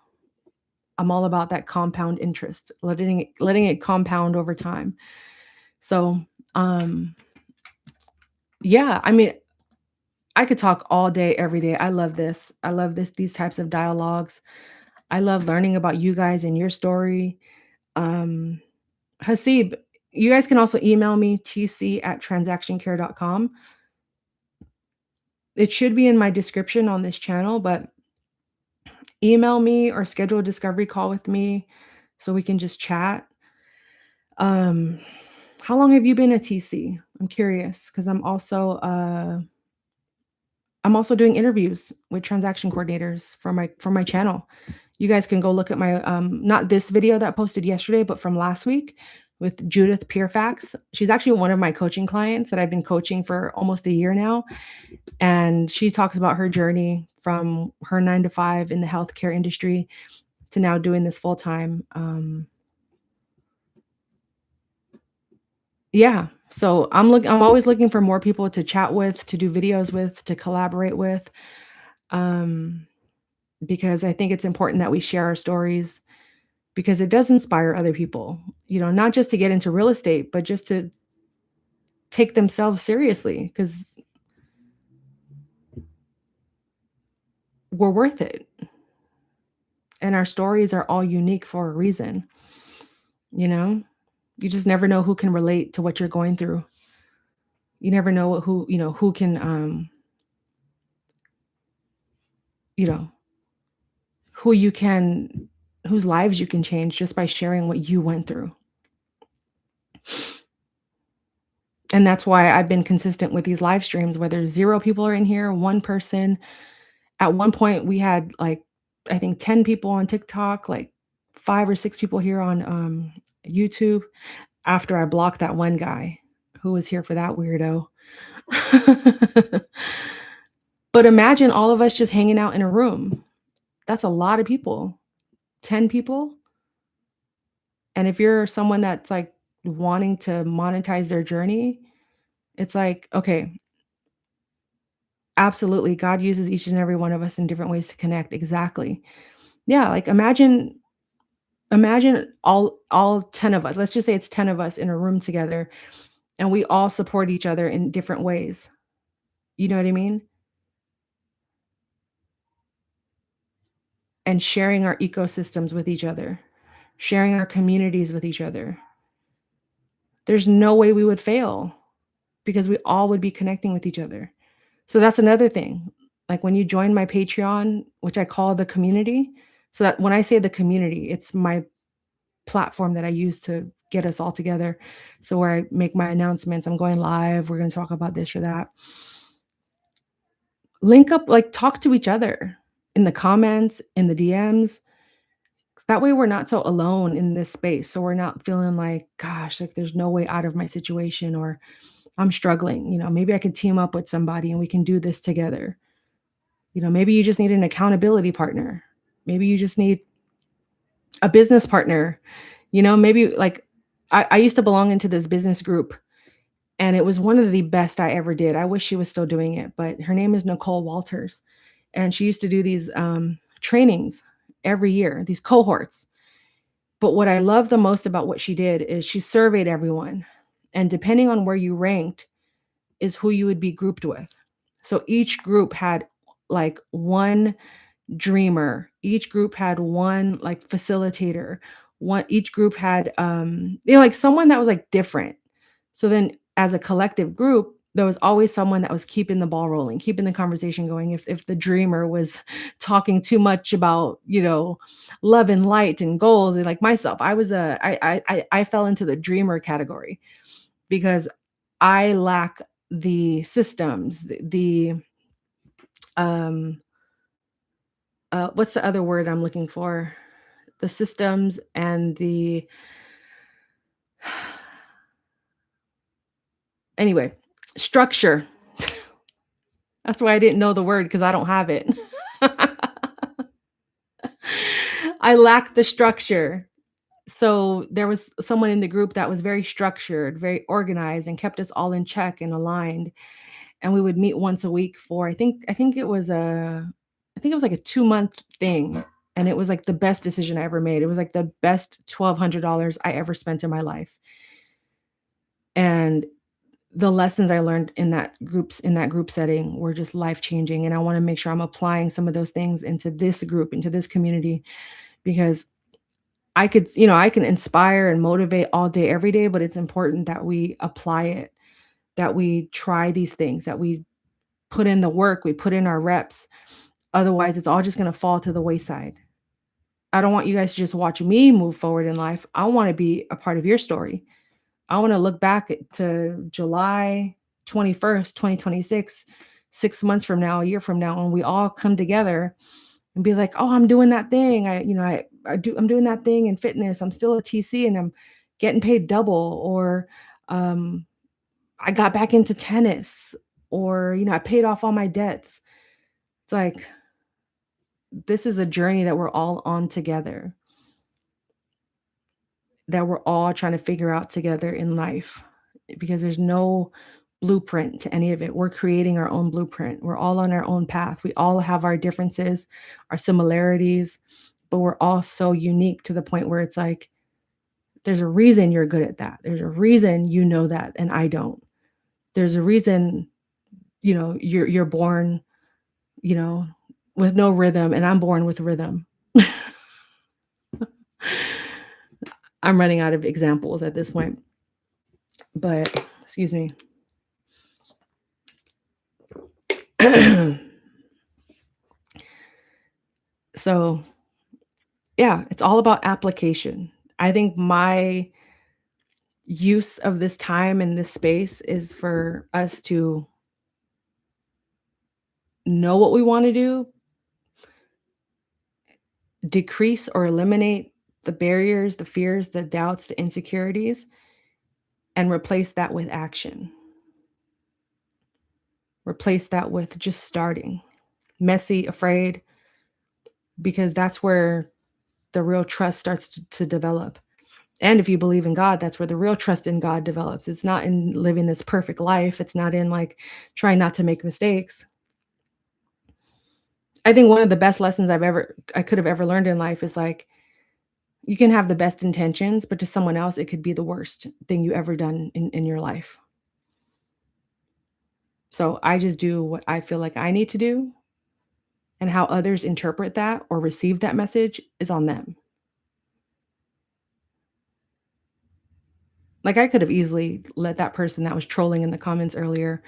I'm all about that compound interest, letting it compound over time. So, yeah, I could talk all day, every day. I love this. These types of dialogues. I love learning about you guys and your story. Um, Hasib, you guys can also email me, tc@transactioncare.com. It should be in my description on this channel, but email me or schedule a discovery call with me so we can just chat. Um, how long have you been a TC? I'm curious because I'm also doing interviews with transaction coordinators for my channel. You guys can go look at my not this video that posted yesterday, but from last week with Judith Peerfax. She's actually one of my coaching clients that I've been coaching for almost a year now. And she talks about her journey from her 9 to 5 in the healthcare industry to now doing this full time. Yeah. So I'm always looking for more people to chat with, to do videos with, to collaborate with. Um, because I think it's important that we share our stories because it does inspire other people, not just to get into real estate, but just to take themselves seriously because we're worth it. And our stories are all unique for a reason. You know, you just never know who can relate to what you're going through. You never know who can, you know, who you can, whose lives you can change just by sharing what you went through. And that's why I've been consistent with these live streams, whether 0 people are in here, 1 person. At one point, we had, like, I think 10 people on TikTok, like 5 or 6 people here on, YouTube, after I blocked that one guy who was here for that weirdo. But imagine all of us just hanging out in a room. That's a lot of people. 10 people? And if you're someone that's, like, wanting to monetize their journey, it's like, okay, absolutely, God uses each and every one of us in different ways to connect, exactly. Yeah, like, imagine all 10 of us, let's just say it's 10 of us in a room together, and we all support each other in different ways. You know what I mean? And sharing our ecosystems with each other, sharing our communities with each other. There's no way we would fail because we all would be connecting with each other. So that's another thing. Like when you join my Patreon, which I call the community, so that when I say the community, it's my platform that I use to get us all together. So where I make my announcements, I'm going live, we're going to talk about this or that. Link up, like talk to each other in the comments, in the DMs. That way we're not so alone in this space. So we're not feeling like, gosh, like there's no way out of my situation or I'm struggling. Maybe I could team up with somebody and we can do this together. Maybe you just need an accountability partner. Maybe you just need a business partner. Maybe like I used to belong into this business group and it was one of the best I ever did. I wish she was still doing it, but her name is Nicole Walters. And she used to do these trainings every year, these cohorts. But what I love the most about what she did is she surveyed everyone. And depending on where you ranked is who you would be grouped with. So each group had like one dreamer. Each group had one like facilitator. Each group had like someone that was like different. So then as a collective group, there was always someone that was keeping the ball rolling, keeping the conversation going. If the dreamer was talking too much about, love and light and goals, and like myself, I fell into the dreamer category because I lack the systems, um what's the other word I'm looking for? The systems and the anyway, structure. That's why I didn't know the word because I don't have it. I lack the structure. So there was someone in the group that was very structured, very organized, and kept us all in check and aligned. And we would meet once a week for I think it was like a 2-month thing. And it was like the best decision I ever made. It was like the best $1,200 I ever spent in my life. And the lessons I learned in that group setting were just life-changing, and I wanna make sure I'm applying some of those things into this group, into this community, because I can inspire and motivate all day, every day, but it's important that we apply it, that we try these things, that we put in the work, we put in our reps. Otherwise, it's all just gonna fall to the wayside. I don't want you guys to just watch me move forward in life. I wanna be a part of your story. I wanna look back to July 21st, 2026, 6 months from now, a year from now, when we all come together and be like, "Oh, I'm doing that thing. I'm doing that thing in fitness. I'm still a TC and I'm getting paid double," or, um, "I got back into tennis," or, "I paid off all my debts." It's like, this is a journey that we're all on together, that we're all trying to figure out together in life, because there's no blueprint to any of it. We're creating our own blueprint. We're all on our own path. We all have our differences, our similarities, but we're all so unique to the point where it's like, there's a reason you're good at that. There's a reason you know that and I don't. There's a reason, you're born, you know, with no rhythm and I'm born with rhythm. I'm running out of examples at this point. But excuse me. So, yeah, it's all about application. I think my use of this time and this space is for us to know what we want to do, decrease or eliminate the barriers, the fears, the doubts, the insecurities, and replace that with action. Replace that with just starting. Messy, afraid, because that's where the real trust starts to develop. And if you believe in God, that's where the real trust in God develops. It's not in living this perfect life. It's not in like trying not to make mistakes. I think one of the best lessons I could have ever learned in life is like, you can have the best intentions, but to someone else, it could be the worst thing you ever done in your life. So I just do what I feel like I need to do, and how others interpret that or receive that message is on them. Like, I could have easily let that person that was trolling in the comments earlier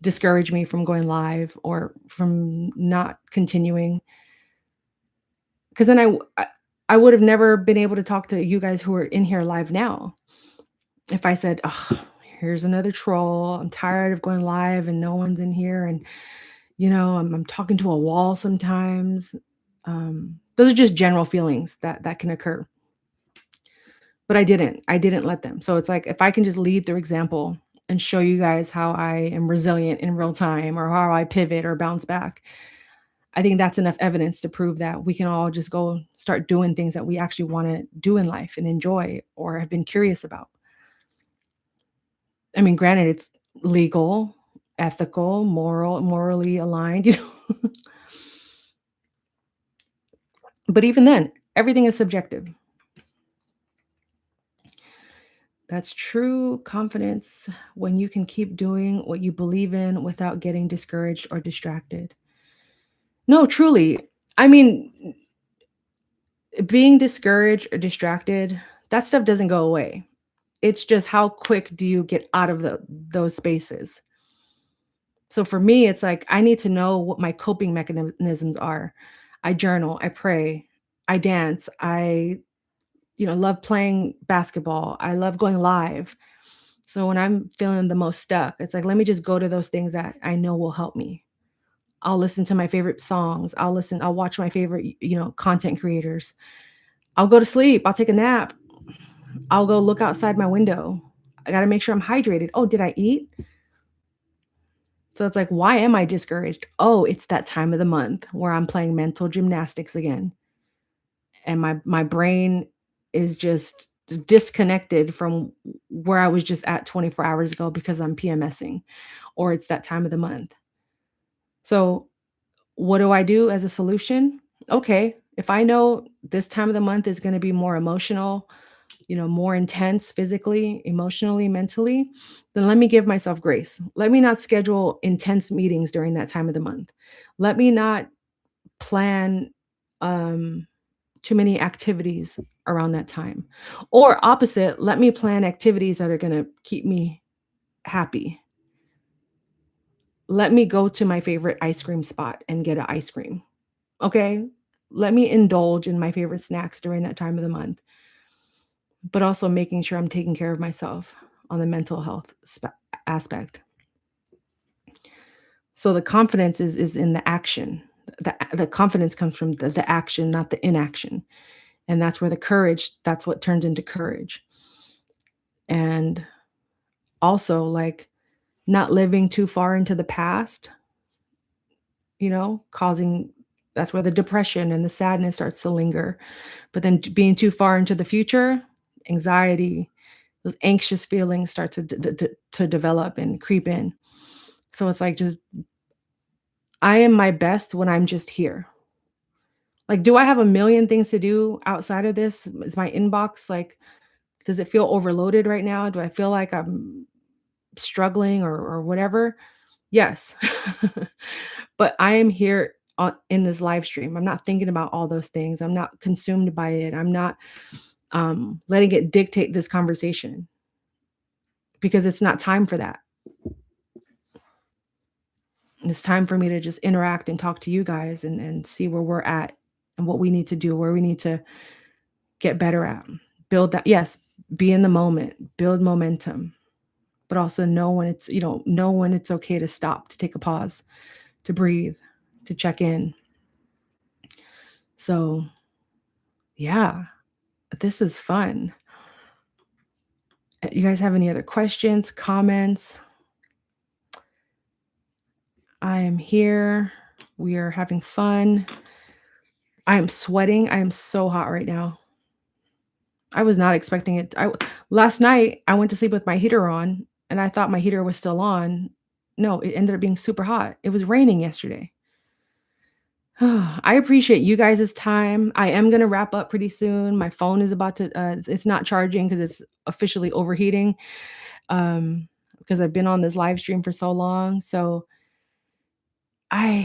discourage me from going live or from not continuing, 'cause then I would have never been able to talk to you guys who are in here live now. If I said, "Oh, here's another troll. I'm tired of going live and no one's in here, and, I'm talking to a wall sometimes." Those are just general feelings that can occur. But I didn't let them. So it's like, if I can just lead through example and show you guys how I am resilient in real time or how I pivot or bounce back, I think that's enough evidence to prove that we can all just go start doing things that we actually wanna do in life and enjoy or have been curious about. I mean, granted, it's legal, ethical, morally aligned, but even then, everything is subjective. That's true confidence when you can keep doing what you believe in without getting discouraged or distracted. No, truly. I mean, being discouraged or distracted, that stuff doesn't go away. It's just how quick do you get out of those spaces? So for me, it's like I need to know what my coping mechanisms are. I journal, I pray, I dance, love playing basketball. I love going live. So when I'm feeling the most stuck, it's like, let me just go to those things that I know will help me. I'll listen to my favorite songs. I'll watch my favorite, content creators. I'll go to sleep. I'll take a nap. I'll go look outside my window. I got to make sure I'm hydrated. Oh, did I eat? So it's like, why am I discouraged? Oh, it's that time of the month where I'm playing mental gymnastics again. And my brain is just disconnected from where I was just at 24 hours ago because I'm PMSing, or it's that time of the month. So, what do I do as a solution? Okay, if I know this time of the month is going to be more emotional, more intense physically, emotionally, mentally, then let me give myself grace. Let me not schedule intense meetings during that time of the month. Let me not plan um, too many activities around that time. Or opposite, let me plan activities that are going to keep me happy. Let me go to my favorite ice cream spot and get an ice cream. Okay? Let me indulge in my favorite snacks during that time of the month, but also making sure I'm taking care of myself on the mental health aspect. So the confidence is in the action. The confidence comes from the action, not the inaction. And that's where the courage, that's what turns into courage. And also, like, not living too far into the past, causing that's where the depression and the sadness starts to linger. But then being too far into the future, anxiety, those anxious feelings start to develop and creep in. So it's like, just I am my best when I'm just here. Like, do I have a million things to do outside of this? Is my inbox like, does it feel overloaded right now? Do I feel like I'm struggling or whatever? Yes. But I am here in this live stream. I'm not thinking about all those things. I'm not consumed by it. I'm not letting it dictate this conversation because it's not time for that. It's time for me to just interact and talk to you guys and see where we're at and what we need to do, where we need to get better at. Build that, yes, be in the moment, build momentum, but also know when it's okay to stop, to take a pause, to breathe, to check in. So, yeah, this is fun. You guys have any other questions, comments? I am here. We are having fun. I am sweating. I am so hot right now. I was not expecting it. Last night I went to sleep with my heater on and I thought my heater was still on. No, it ended up being super hot. It was raining yesterday. I appreciate you guys' time. I am gonna wrap up pretty soon. My phone is about to it's not charging because it's officially overheating. Because I've been on this live stream for so long. So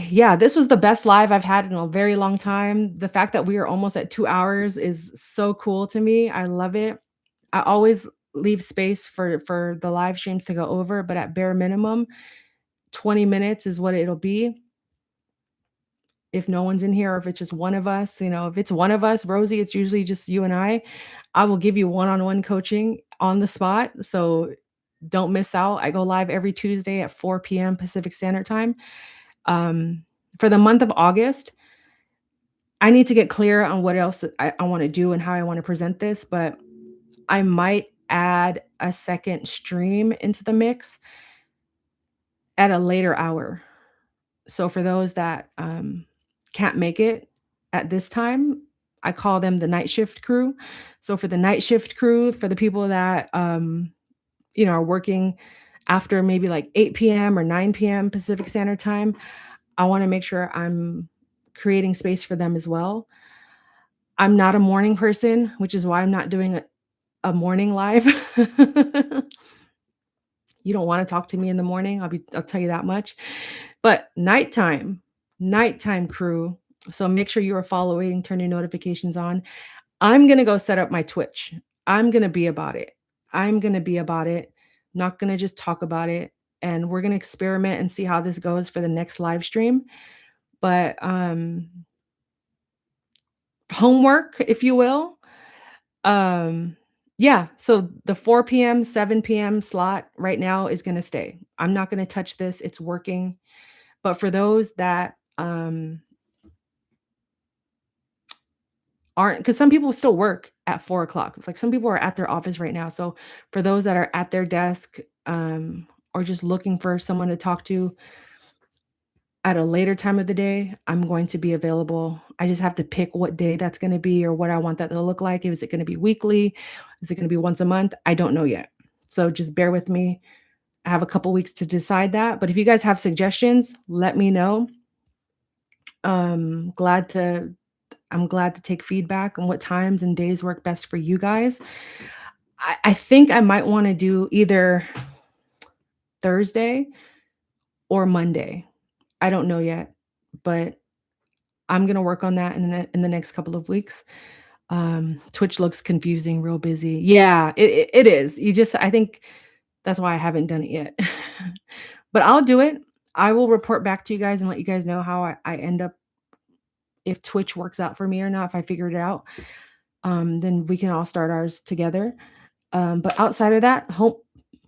yeah, this was the best live I've had in a very long time. The fact that we are almost at 2 hours is so cool to me. I love it. I always leave space for the live streams to go over, but at bare minimum, 20 minutes is what it'll be. If no one's in here or if it's just one of us, if it's one of us, Rosie, it's usually just you and I will give you one-on-one coaching on the spot. So don't miss out. I go live every Tuesday at 4 p.m. Pacific Standard Time. For the month of August, I need to get clear on what else I want to do and how I want to present this, but I might add a second stream into the mix at a later hour. So for those that can't make it at this time, I call them the night shift crew. So for the night shift crew, for the people that are working after maybe like 8 p.m. or 9 p.m. Pacific Standard Time, I want to make sure I'm creating space for them as well. I'm not a morning person, which is why I'm not doing a morning live. You don't want to talk to me in the morning. I'll tell you that much. But nighttime crew. So make sure you are following, turn your notifications on. I'm going to go set up my Twitch. I'm going to be about it. Not going to just talk about it. And we're going to experiment and see how this goes for the next live stream. But homework, if you will. Yeah, so the 4 p.m., 7 p.m. slot right now is going to stay. I'm not going to touch this. It's working. But for those that aren't, because some people still work at 4 o'clock. It's like some people are at their office right now. So for those that are at their desk or just looking for someone to talk to at a later time of the day, I'm going to be available. I just have to pick what day that's going to be or what I want that to look like. Is it going to be weekly? Is it going to be once a month? I don't know yet. So just bear with me. I have a couple weeks to decide that. But if you guys have suggestions, let me know. Glad to I'm glad to take feedback on what times and days work best for you guys. I think I might want to do either Thursday or Monday. I don't know yet, but I'm gonna work on that in the next couple of weeks. Twitch looks confusing, real busy. Yeah, it is. I think that's why I haven't done it yet. But I'll do it. I will report back to you guys and let you guys know how I end up, if Twitch works out for me or not, if I figure it out. Then we can all start ours together. But outside of that,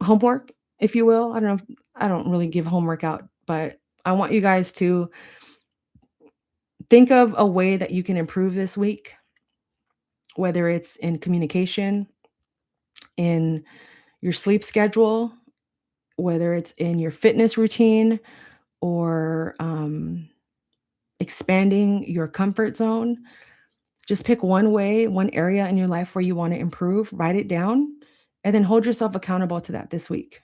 homework, if you will. I don't know. I don't really give homework out, but I want you guys to think of a way that you can improve this week, whether it's in communication, in your sleep schedule, whether it's in your fitness routine, or expanding your comfort zone. Just pick one way, one area in your life where you want to improve, write it down, and then hold yourself accountable to that this week.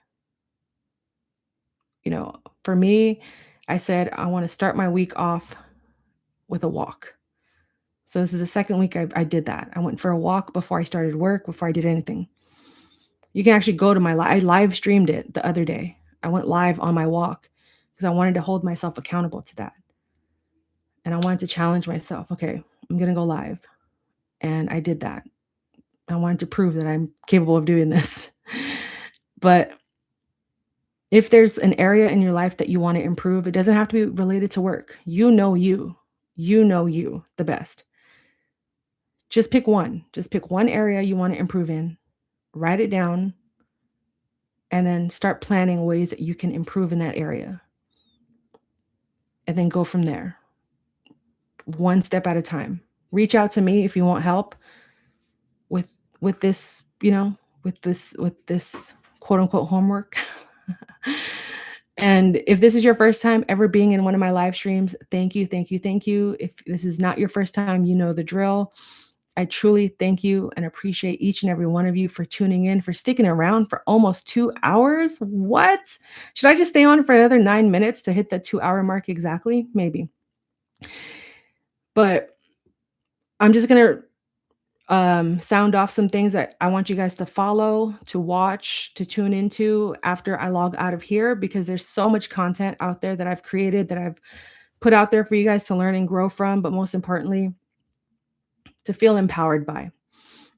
For me, I said I want to start my week off with a walk. So this is the second week I did that. I went for a walk before I started work, before I did anything. You can actually go to I live streamed it the other day. I went live on my walk because I wanted to hold myself accountable to that. And I wanted to challenge myself. Okay, I'm going to go live. And I did that. I wanted to prove that I'm capable of doing this. But if there's an area in your life that you want to improve, it doesn't have to be related to work. You know you. You know you the best. Just pick one. Just pick one area you want to improve in. Write it down. And then start planning ways that you can improve in that area. And then go from there. One step at a time. Reach out to me if you want help with this, with this quote unquote homework. And if this is your first time ever being in one of my live streams, thank you, thank you, thank you. If this is not your first time, you know the drill. I truly thank you and appreciate each and every one of you for tuning in, for sticking around for almost 2 hours. What? Should I just stay on for another 9 minutes to hit the 2-hour mark exactly? Maybe. But I'm just going to sound off some things that I want you guys to follow, to watch, to tune into after I log out of here, because there's so much content out there that I've created, that I've put out there for you guys to learn and grow from, but most importantly, to feel empowered by.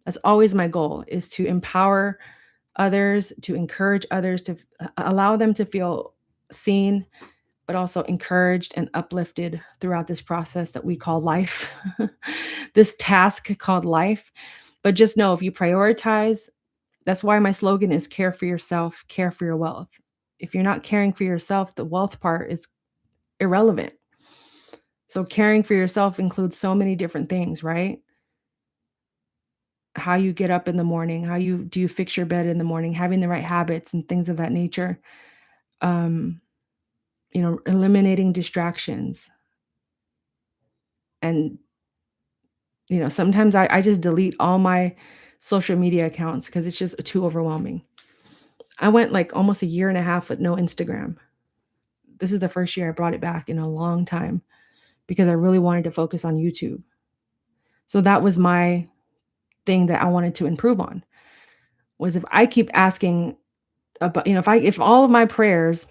That's always my goal, is to empower others, to encourage others, to allow them to feel seen, but also encouraged and uplifted throughout this process that we call life, this task called life. But just know, if you prioritize, that's why my slogan is care for yourself, care for your wealth. If you're not caring for yourself, the wealth part is irrelevant. So caring for yourself includes so many different things, right? How you get up in the morning, do you fix your bed in the morning, having the right habits and things of that nature. Eliminating distractions. And, sometimes I just delete all my social media accounts because it's just too overwhelming. I went like almost a year and a half with no Instagram. This is the first year I brought it back in a long time because I really wanted to focus on YouTube. So that was my thing that I wanted to improve on, was if I keep asking about, if all of my prayers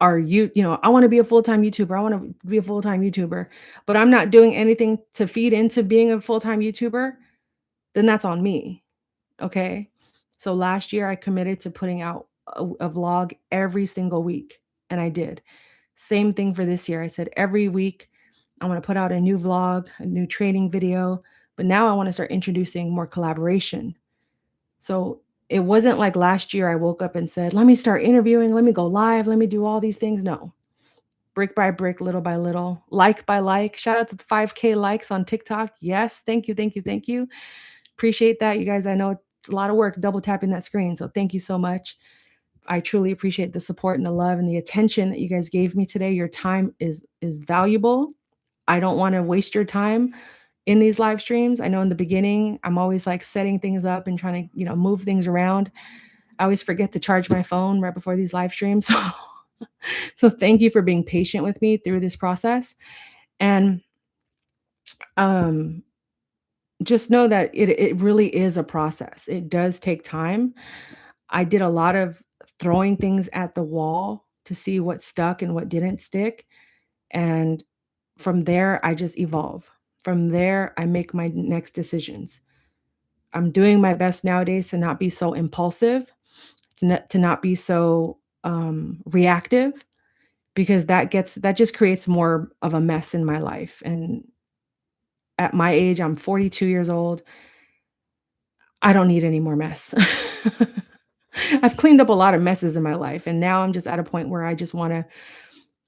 are I want to be a full-time YouTuber. I want to be a full-time YouTuber, but I'm not doing anything to feed into being a full-time YouTuber, then that's on me. Okay. So last year I committed to putting out a vlog every single week, and I did. Same thing for this year. I said every week I want to put out a new vlog, a new training video, but now I want to start introducing more collaboration. So it wasn't like last year I woke up and said, let me start interviewing, let me go live, let me do all these things. No. Brick by brick, little by little, like by like. Shout out to the 5K likes on TikTok. Yes. Thank you. Thank you. Thank you. Appreciate that. You guys, I know it's a lot of work double tapping that screen. So thank you so much. I truly appreciate the support and the love and the attention that you guys gave me today. Your time is valuable. I don't want to waste your time in these live streams. I know in the beginning, I'm always like setting things up and trying to, move things around. I always forget to charge my phone right before these live streams. So thank you for being patient with me through this process. And Um, just know that it really is a process. It does take time. I did a lot of throwing things at the wall to see what stuck and what didn't stick, and from there, I just evolve. From there, I make my next decisions. I'm doing my best nowadays to not be so impulsive, to not be so, reactive, because that just creates more of a mess in my life, and at my age, I'm 42 years old, I don't need any more mess. I've cleaned up a lot of messes in my life, and now I'm just at a point where I just wanna,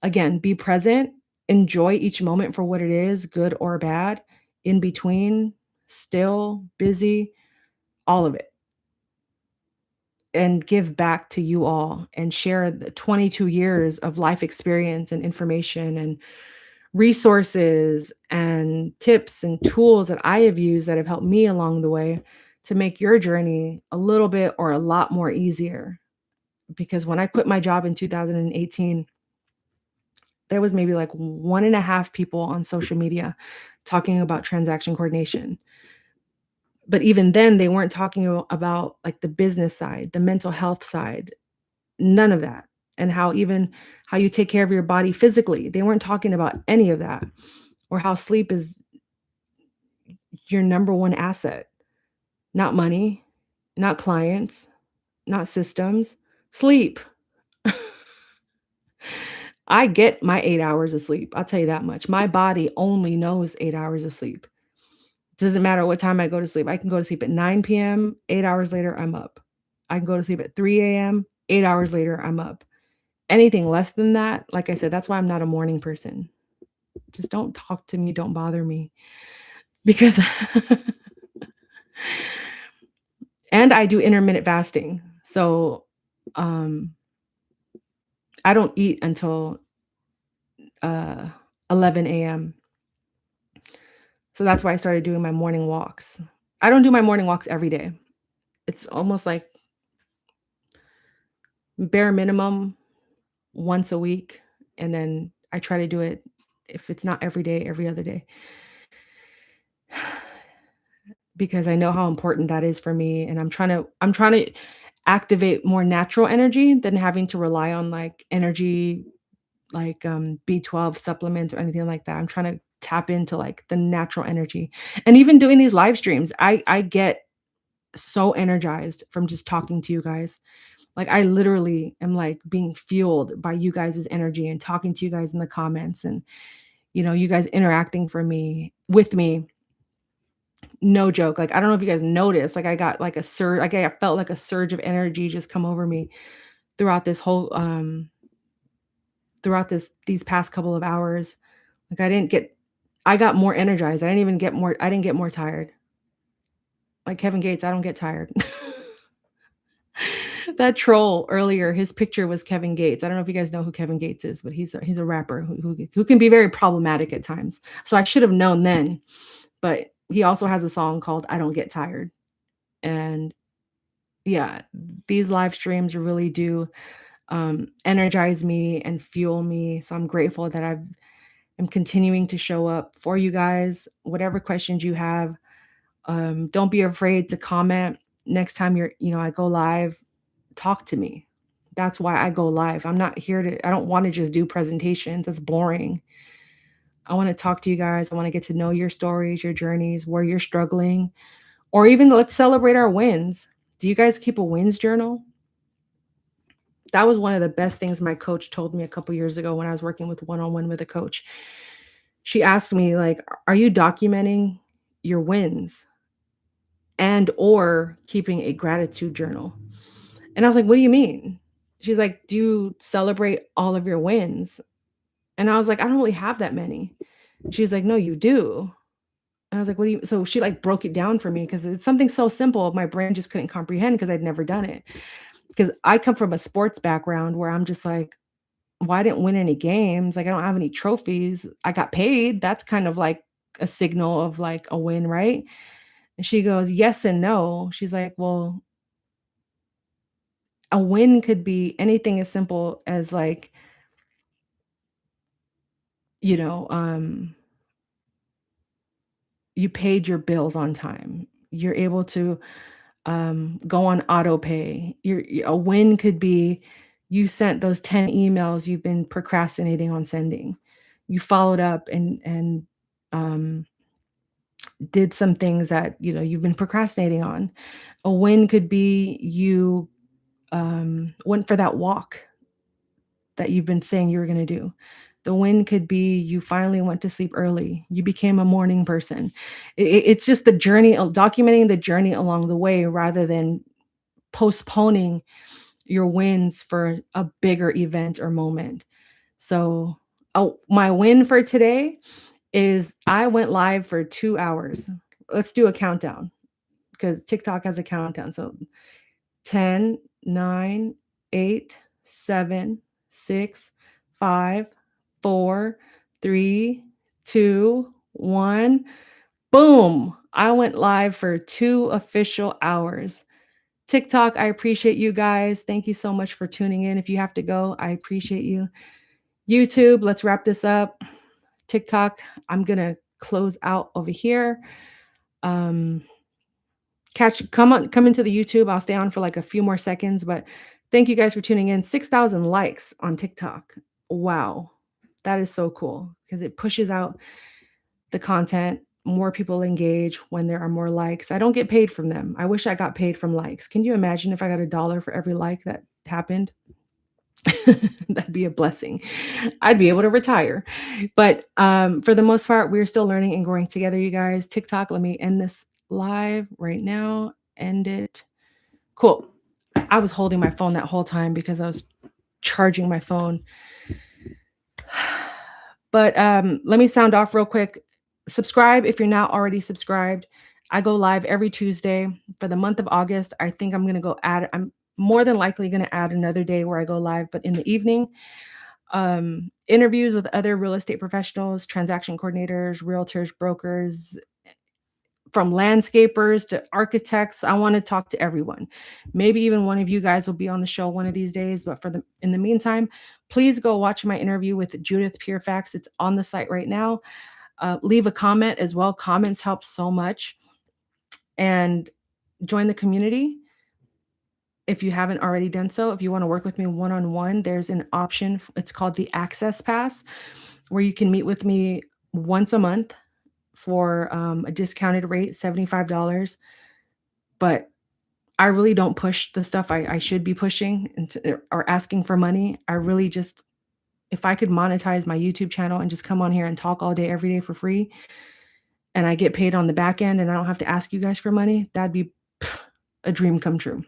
again, be present, enjoy each moment for what it is, good or bad, in between, still, busy, all of it, and give back to you all and share the 22 years of life experience and information and resources and tips and tools that I have used that have helped me along the way to make your journey a little bit or a lot more easier. Because when I quit my job in 2018, there was maybe like one and a half people on social media talking about transaction coordination. But even then, they weren't talking about like the business side, the mental health side, none of that. And how you take care of your body physically. They weren't talking about any of that, or how sleep is your number one asset, not money, not clients, not systems, sleep. I get my 8 hours of sleep. I'll tell you that much. My body only knows 8 hours of sleep. Doesn't matter what time I go to sleep. I can go to sleep at 9 PM, 8 hours later, I'm up. I can go to sleep at 3 AM, 8 hours later, I'm up. Anything less than that, like I said, that's why I'm not a morning person. Just don't talk to me, don't bother me because and I do intermittent fasting. So, um, I don't eat until, uh, 11 AM. So that's why I started doing my morning walks. I don't do my morning walks every day. It's almost like bare minimum once a week, and then I try to do it if it's not every day, every other day, because I know how important that is for me, and I'm trying to activate more natural energy than having to rely on, like, energy, like, B12 supplements or anything like that. I'm trying to tap into, like, the natural energy, and even doing these live streams, I get so energized from just talking to you guys. Like, I literally am, like, being fueled by you guys' energy and talking to you guys in the comments and, you guys interacting with me. No joke. Like, I don't know if you guys noticed, like, I got, like, a surge like, I felt like a surge of energy just come over me throughout this whole, throughout these past couple of hours. Like, I got more energized. I didn't get more tired. Like Kevin Gates, I don't get tired. That troll earlier, his picture was Kevin Gates. I don't know if you guys know who Kevin Gates is, but he's a rapper who can be very problematic at times. So I should have known then, but he also has a song called "I Don't Get Tired." And yeah, these live streams really do energize me and fuel me. So I'm grateful that am continuing to show up for you guys. Whatever questions you have, don't be afraid to comment. Next time I go live, talk to me. That's why I go live. I don't want to just do presentations. That's boring. I want to talk to you guys. I want to get to know your stories, your journeys, where you're struggling, or even let's celebrate our wins. Do you guys keep a wins journal? That was one of the best things my coach told me a couple years ago when I was working with one-on-one with a coach. She asked me like, "Are you documenting your wins and or keeping a gratitude journal?" And I was like, "What do you mean?" She's like, "Do you celebrate all of your wins?" And I was like, "I don't really have that many." She's like, "No, you do." And I was like, "What do you?" So she like broke it down for me because it's something so simple. My brain just couldn't comprehend because I'd never done it. Because I come from a sports background where I'm just like, well, I didn't win any games. Like, I don't have any trophies. I got paid. That's kind of like a signal of like a win, right? And she goes, yes and no. She's like, well, a win could be anything as simple as like, you know, you paid your bills on time. You're able to go on auto pay. A win could be you sent those 10 emails you've been procrastinating on sending. You followed up and um, did some things that you've been procrastinating on. A win could be you went for that walk that you've been saying you were going to do. The win could be you finally went to sleep early. You became a morning person. It's just the journey, documenting the journey along the way rather than postponing your wins for a bigger event or moment. So, my win for today is I went live for 2 hours. Let's do a countdown because TikTok has a countdown. So 10, 9, 8, 7, 6, 5, 4, 3, 2, 1. Boom. I went live for 2 official hours. TikTok, I appreciate you guys. Thank you so much for tuning in. If you have to go, I appreciate you. YouTube, let's wrap this up. TikTok, I'm going to close out over here. Come into the YouTube. I'll stay on for like a few more seconds, but thank you guys for tuning in. 6,000 likes on TikTok. Wow. That is so cool because it pushes out the content. More people engage when there are more likes. I don't get paid from them. I wish I got paid from likes. Can you imagine if I got $1 for every like that happened? That'd be a blessing. I'd be able to retire. But for the most part, we're still learning and growing together, you guys. TikTok, let me end this live right now. End it. Cool. I was holding my phone that whole time because I was charging my phone. But let me sound off real quick. Subscribe if you're not already subscribed. I go live every Tuesday for the month of August. I think I'm more than likely going to add another day where I go live, but in the evening. Interviews with other real estate professionals, transaction coordinators, realtors, brokers, from landscapers to architects. I want to talk to everyone. Maybe even one of you guys will be on the show one of these days, but in the meantime, please go watch my interview with Judith Purefax. It's on the site right now. Leave a comment as well. Comments help so much. And join the community if you haven't already done so. If you want to work with me one-on-one, there's an option. It's called the Access Pass, where you can meet with me once a month for a discounted rate, $75. But I really don't push the stuff I should be pushing or asking for money. I really just, if I could monetize my YouTube channel and just come on here and talk all day, every day for free, and I get paid on the back end and I don't have to ask you guys for money, that'd be a dream come true.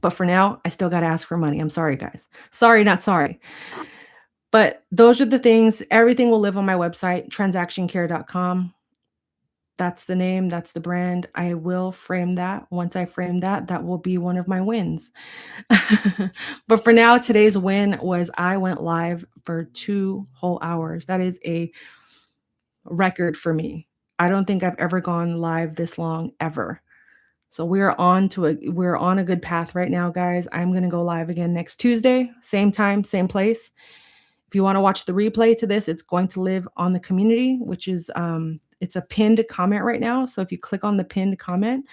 But for now, I still got to ask for money. I'm sorry, guys. Sorry, not sorry. But those are the things. Everything will live on my website, transactioncare.com. That's the name. That's the brand. I will frame that. Once I frame that, that will be one of my wins. But for now, today's win was I went live for 2 whole hours. That is a record for me. I don't think I've ever gone live this long ever. So we're on a good path right now, guys. I'm going to go live again next Tuesday, same time, same place. If you want to watch the replay to this, it's going to live on the community, which is, it's a pinned comment right now. So if you click on the pinned comment,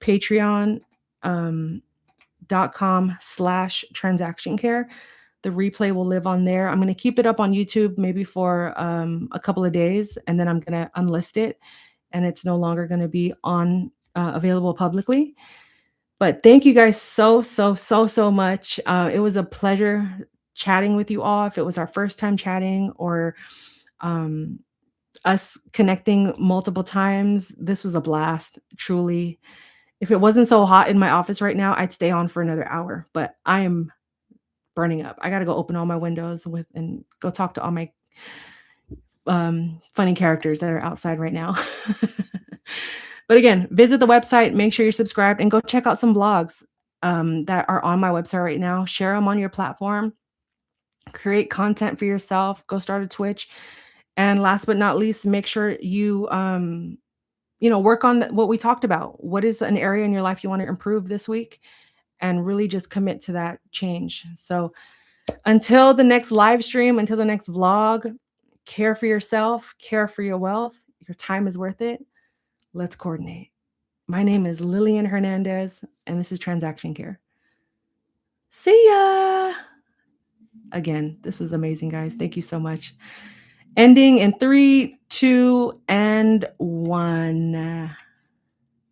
patreon.com/transactioncare, the replay will live on there. I'm going to keep it up on YouTube maybe for a couple of days, and then I'm going to unlist it, and it's no longer going to be on available publicly. But thank you guys so much. It was a pleasure chatting with you all. If it was our first time chatting or us connecting multiple times, this was a blast, truly. If it wasn't so hot in my office right now, I'd stay on for another hour, but I am burning up. I got to go open all my windows and go talk to all my funny characters that are outside right now. But again, visit the website, make sure you're subscribed, and go check out some vlogs that are on my website right now. Share them on your platform. Create content for yourself. Go start a Twitch. And last but not least, make sure you work on what we talked about. What is an area in your life you want to improve this week? And really just commit to that change. So until the next live stream, until the next vlog, care for yourself, care for your wealth. Your time is worth it. Let's coordinate. My name is Lillian Hernandez, and this is Transaction Care. See ya. Again, this was amazing, guys. Thank you so much. Ending in 3, 2, and 1.